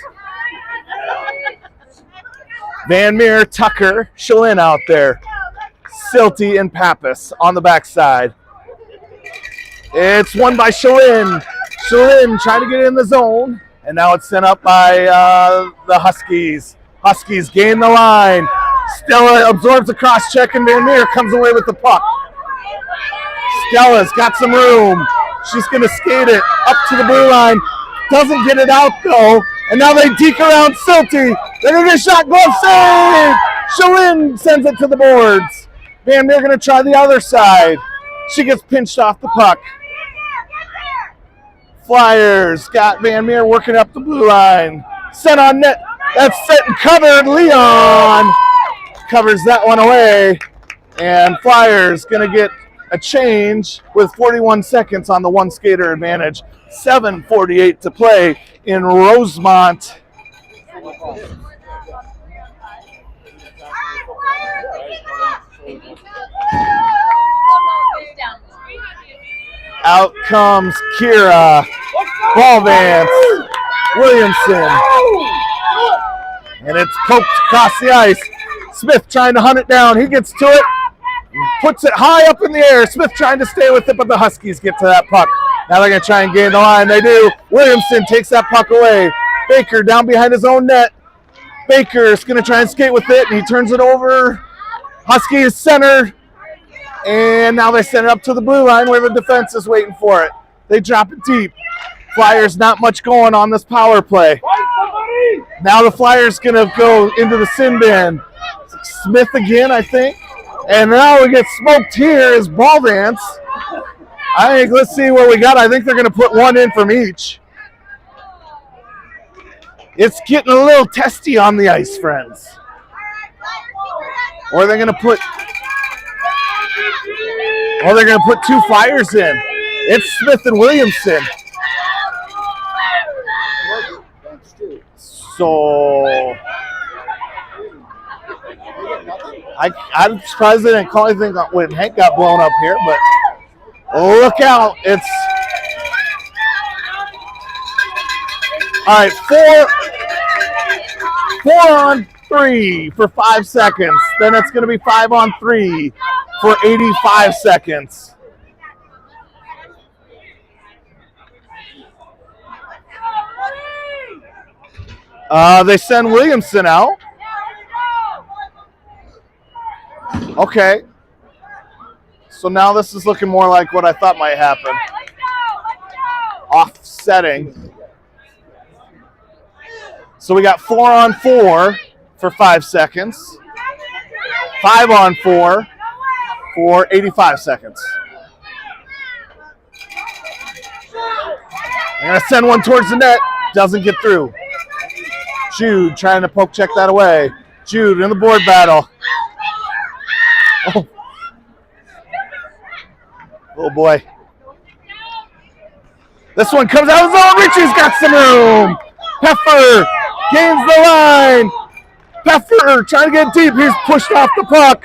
Van Meer, Tucker, Shalin, out there. Silty and Pappas on the backside. It's won by Shalin. Shalin trying to get in the zone. And now it's sent up by the Huskies. Huskies gain the line. Stella absorbs the cross check, and Van Meer comes away with the puck. Stella's got some room. She's going to skate it up to the blue line. Doesn't get it out, though. And now they deke around Silty. They're going to get a shot. Glove save. Shalin sends it to the boards. Van Meer going to try the other side. She gets pinched off the puck. Flyers got Van Meer working up the blue line. Sent on net. That's set and covered. Leon covers that one away. And Flyers going to get a change with 41 seconds on the one skater advantage. 7:48 to play in Rosemont. Out comes Kira. Ball Vance. Williamson. And it's poked across the ice. Smith trying to hunt it down. He gets to it. Puts it high up in the air. Smith trying to stay with it, but the Huskies get to that puck. Now they're going to try and gain the line. They do. Williamson takes that puck away. Baker down behind his own net. Baker's going to try and skate with it, and he turns it over. Huskies center. And now they send it up to the blue line where the defense is waiting for it. They drop it deep. Flyers not much going on this power play. Now the Flyers going to go into the sin bin. Smith again, I think. And now we get smoked here is Ball Vance. I think, let's see what we got. I think they're going to put one in from each. It's getting a little testy on the ice, friends. Or they're going to put two Flyers in. It's Smith and Williamson. So I'm surprised they didn't call anything when Hank got blown up here, but look out. It's all right, four on 3 for 5 seconds. Then it's going to be 5 on 3 for 85 seconds. They send Williamson out. Okay. So now this is looking more like what I thought might happen. Offsetting. So we got 4 on 4 for 5 seconds. 5 on 4 for 85 seconds. They're going to send one towards the net. Doesn't get through. Jude trying to poke check that away. Jude in the board battle. Oh boy. This one comes out of the zone. Richie's got some room. Peffer gains the line. Peffer trying to get deep. He's pushed off the puck.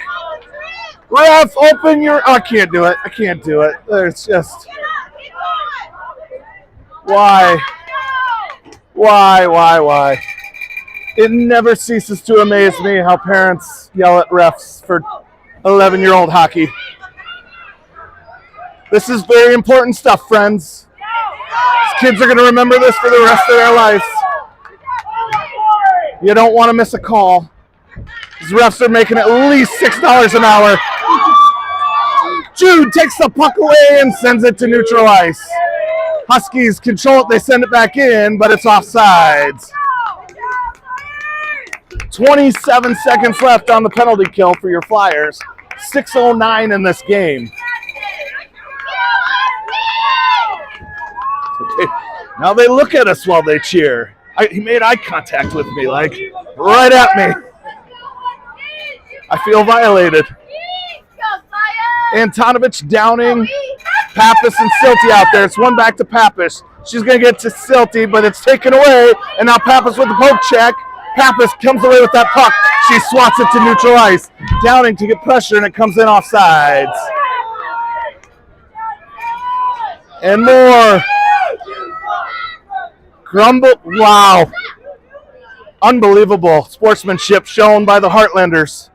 Ref, open your... Oh, I can't do it. I can't do it. There's just... Why? Why? It never ceases to amaze me how parents yell at refs for 11-year-old hockey. This is very important stuff, friends. These kids are going to remember this for the rest of their lives. You don't want to miss a call. These refs are making at least $6 an hour. Jude takes the puck away and sends it to neutral ice. Huskies control it. They send it back in, but it's offsides. 27 seconds left on the penalty kill for your Flyers. 6:09 in this game. Now they look at us while they cheer. He made eye contact with me, like right at me. I feel violated. Antonovich downing Pappas and Silty out there. It's one back to Pappas. She's going to get to Silty, but it's taken away. And now Pappas with the poke check. Pappas comes away with that puck. She swats it to neutral ice. Downing to get pressure, and it comes in offsides. And more. Grumble. Wow. Unbelievable sportsmanship shown by the Heartlanders.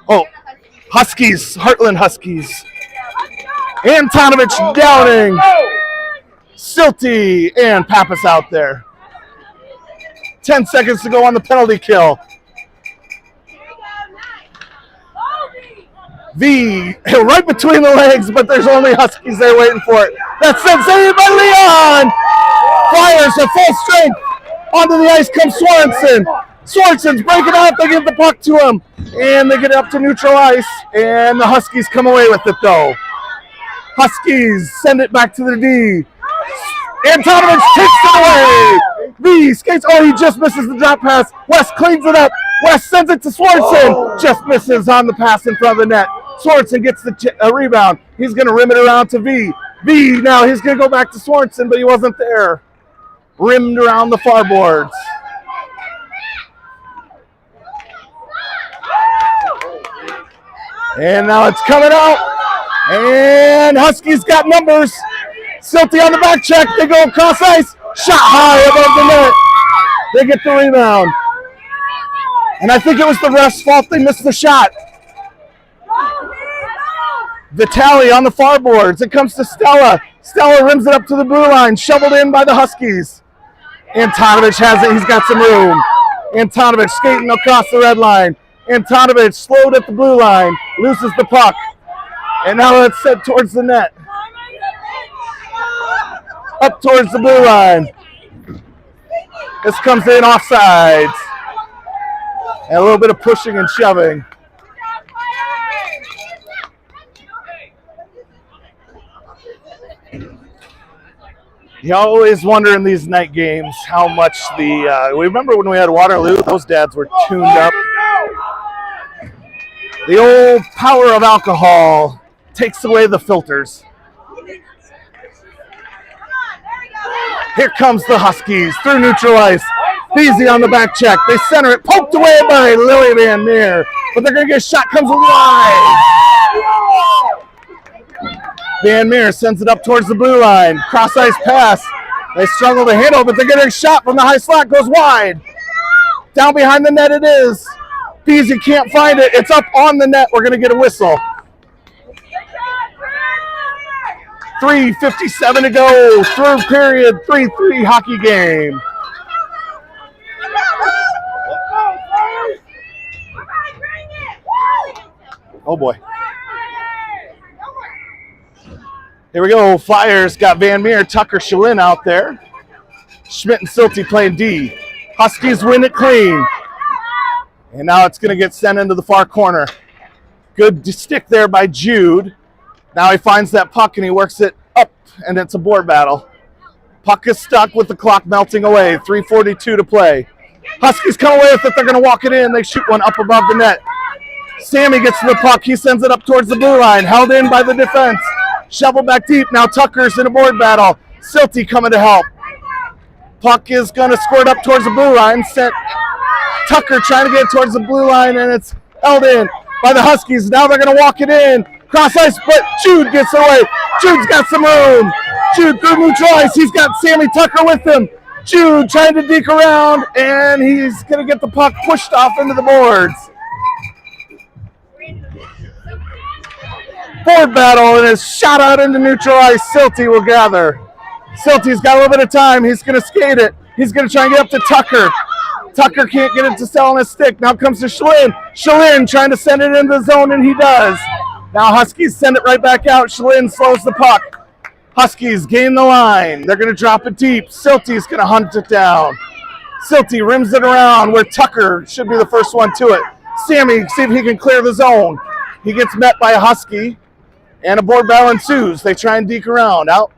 Oh, Huskies. Heartland Huskies. Antonovich downing. Silty and Pappas out there. 10 seconds to go on the penalty kill. V right between the legs, but there's only Huskies there waiting for it. That's sent saved by Leon. Flyers at full strength. Onto the ice comes Swanson. Swanson's breaking out. They give the puck to him, and they get it up to neutral ice, and the Huskies come away with it, though. Huskies send it back to the D. Antonovich takes it away. V skates. Oh, he just misses the drop pass. West cleans it up. West sends it to Swanson. Just misses on the pass in front of the net. Swanson gets the rebound. He's going to rim it around to V. V now, he's going to go back to Swanson, but he wasn't there. Rimmed around the far boards. And now it's coming out. And Huskies got numbers. Silty on the back check. They go across ice. Shot high above the net. They get the rebound. And I think it was the ref's fault they missed the shot. Vitale on the far boards. It comes to Stella. Stella rims it up to the blue line. Shoveled in by the Huskies. Antonovich has it. He's got some room. Antonovich skating across the red line. Antonovich slowed at the blue line. Loses the puck. And now it's set towards the net. Up towards the blue line. This comes in offsides. And a little bit of pushing and shoving. You always wonder in these night games how much we remember when we had Waterloo, those dads were tuned up. The old power of alcohol takes away the filters. Here comes the Huskies through neutral ice. Beasy on the back check. They center it, poked away by Lily Van Meer. But they're going to get a shot, comes wide. Van Meer sends it up towards the blue line. Cross ice pass. They struggle to handle, but they're getting a shot from the high slot, goes wide. Down behind the net it is. Beasy can't find it. It's up on the net. We're going to get a whistle. 3:57 to go. Third period, 3-3 hockey game. Oh boy. Here we go. Flyers got Van Meer, Tucker, Shalin out there. Schmidt and Silty playing D. Huskies win it clean. And now it's going to get sent into the far corner. Good stick there by Jude. Now he finds that puck and he works it up, and it's a board battle. Puck is stuck with the clock melting away. 3:42 to play. Huskies come away with it. They're going to walk it in. They shoot one up above the net. Sammy gets to the puck. He sends it up towards the blue line. Held in by the defense. Shovel back deep. Now Tucker's in a board battle. Silty coming to help. Puck is going to squirt up towards the blue line. Sent Tucker trying to get it towards the blue line, and it's held in by the Huskies. Now they're going to walk it in. Cross ice, but Jude gets away. Jude's got some room. Jude through neutral ice. He's got Sammy Tucker with him. Jude trying to deke around, and he's going to get the puck pushed off into the boards. Board battle, and is shot out into neutral ice. Silty will gather. Silty's got a little bit of time. He's going to skate it. He's going to try and get up to Tucker. Tucker can't get it to sell on his stick. Now comes to Shalin. Shalin trying to send it into the zone, and he does. Now Huskies send it right back out. Shalin slows the puck. Huskies gain the line. They're going to drop it deep. Silty's going to hunt it down. Silty rims it around where Tucker should be the first one to it. Sammy, see if he can clear the zone. He gets met by a Husky, and a board battle ensues. They try and deke around. Out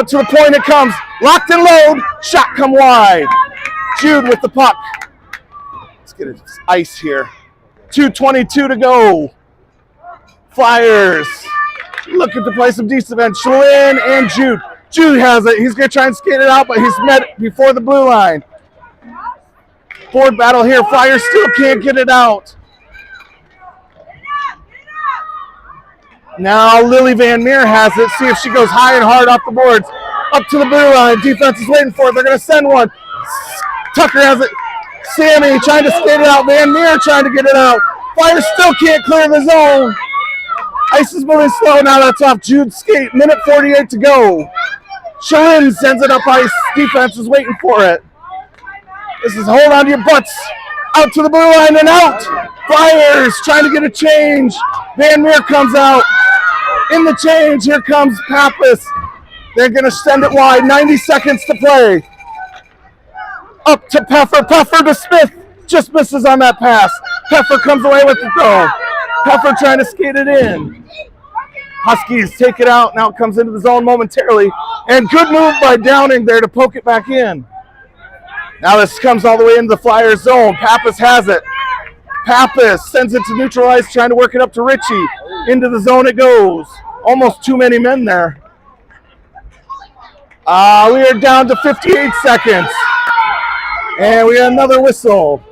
to the point it comes. Locked and load. Shot come wide. Jude with the puck. Let's get it ice here. 2:22 to go. Flyers looking to play some decent event. Shalin and Jude. Jude has it. He's going to try and skate it out, but he's met before the blue line. Board battle here. Flyers still can't get it out. Now Lily Van Meer has it. See if she goes high and hard off the boards. Up to the blue line. Defense is waiting for it. They're going to send one. Tucker has it. Sammy trying to skate it out. Van Meer trying to get it out. Flyers still can't clear the zone. Ice is moving slow. Now that's off Jude's skate. Minute 48 to go. Sharon sends it up ice. Defense is waiting for it. This is hold on to your butts. Out to the blue line and out. Flyers trying to get a change. Van Meer comes out. In the change, here comes Pappas. They're going to send it wide. 90 seconds to play. Up to Peffer. Peffer to Smith. Just misses on that pass. Peffer comes away with the throw. Peffer trying to skate it in. Huskies take it out. Now it comes into the zone momentarily. And good move by Downing there to poke it back in. Now this comes all the way into the Flyers zone. Pappas has it. Pappas sends it to neutral ice, trying to work it up to Ritchie. Into the zone it goes. Almost too many men there. We are down to 58 seconds. And we got another whistle.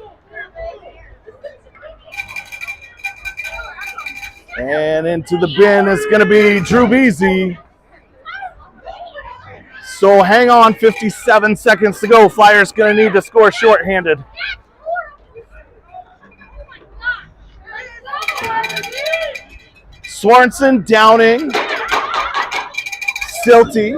And into the bin is going to be Drew Beasy. So hang on, 57 seconds to go. Flyers going to need to score shorthanded. Swanson, Downing, Silty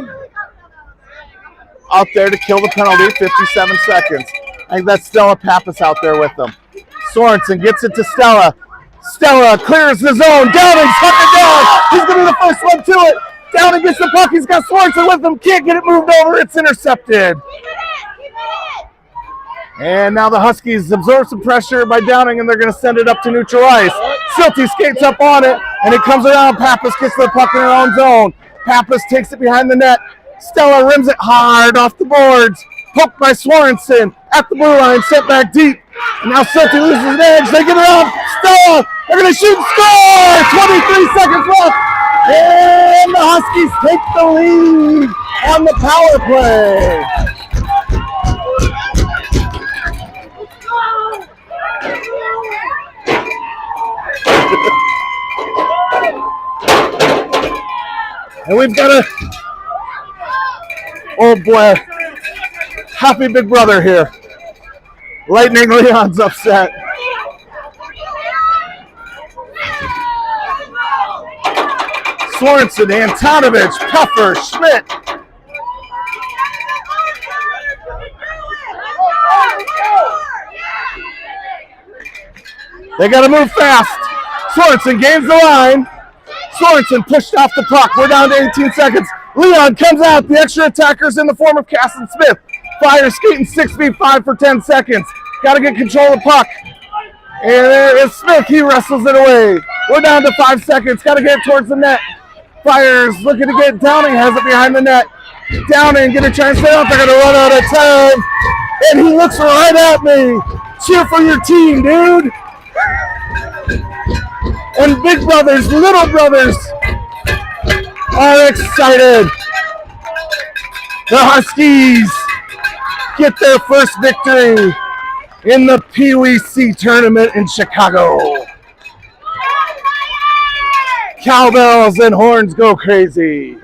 out there to kill the penalty, 57 seconds. I think that's Stella Pappas out there with them. Sorensen gets it to Stella. Stella clears the zone. Downing tuck it down. He's going to be the first one to it. Downing gets the puck. He's got Sorensen with him. Can't get it moved over. It's intercepted. And now the Huskies absorb some pressure by Downing, and they're going to send it up to neutral ice. Silty skates up on it, and it comes around. Pappas gets the puck in her own zone. Pappas takes it behind the net. Stella rims it hard off the boards. Poked by Sorensen at the blue line, sent back deep. And now Silty loses an edge. They get it off. Stella, they're going to shoot and score! 23 seconds left. And the Huskies take the lead on the power play. And we've got a, oh boy, happy big brother here. Lightning Leon's upset. Sorensen, Antonovich, Puffer, Schmidt. They got to move fast. Sorensen gains the line. Sorensen pushed off the puck. We're down to 18 seconds. Leon comes out. The extra attackers in the form of Casson Smith. Fire skating 6 feet 5 for 10 seconds. Got to get control of the puck. And there is Smith. He wrestles it away. We're down to 5 seconds. Got to get it towards the net. Fires looking to get Downing. Has it behind the net. Downing going to try and stay out. They're going to run out of time. And he looks right at me. Cheer for your team, dude. And big brothers, little brothers are excited. The Huskies get their first victory in the Pee Wee C tournament in Chicago. Cowbells and horns go crazy.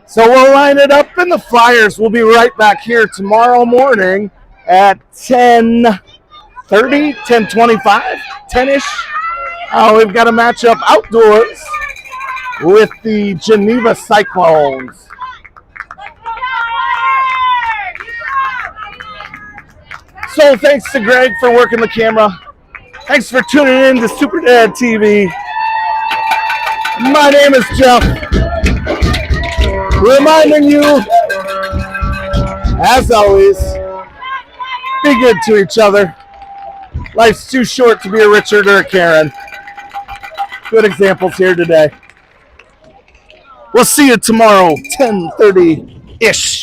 So we'll line it up, and the Flyers will be right back here tomorrow morning at 10:30, 10:25, 10-ish. We've got a matchup outdoors with the Geneva Cyclones. So thanks to Greg for working the camera. Thanks for tuning in to SuperDad TV. My name is Jeff. Reminding you, as always, be good to each other. Life's too short to be a Richard or a Karen. Good examples here today. We'll see you tomorrow, 10:30-ish.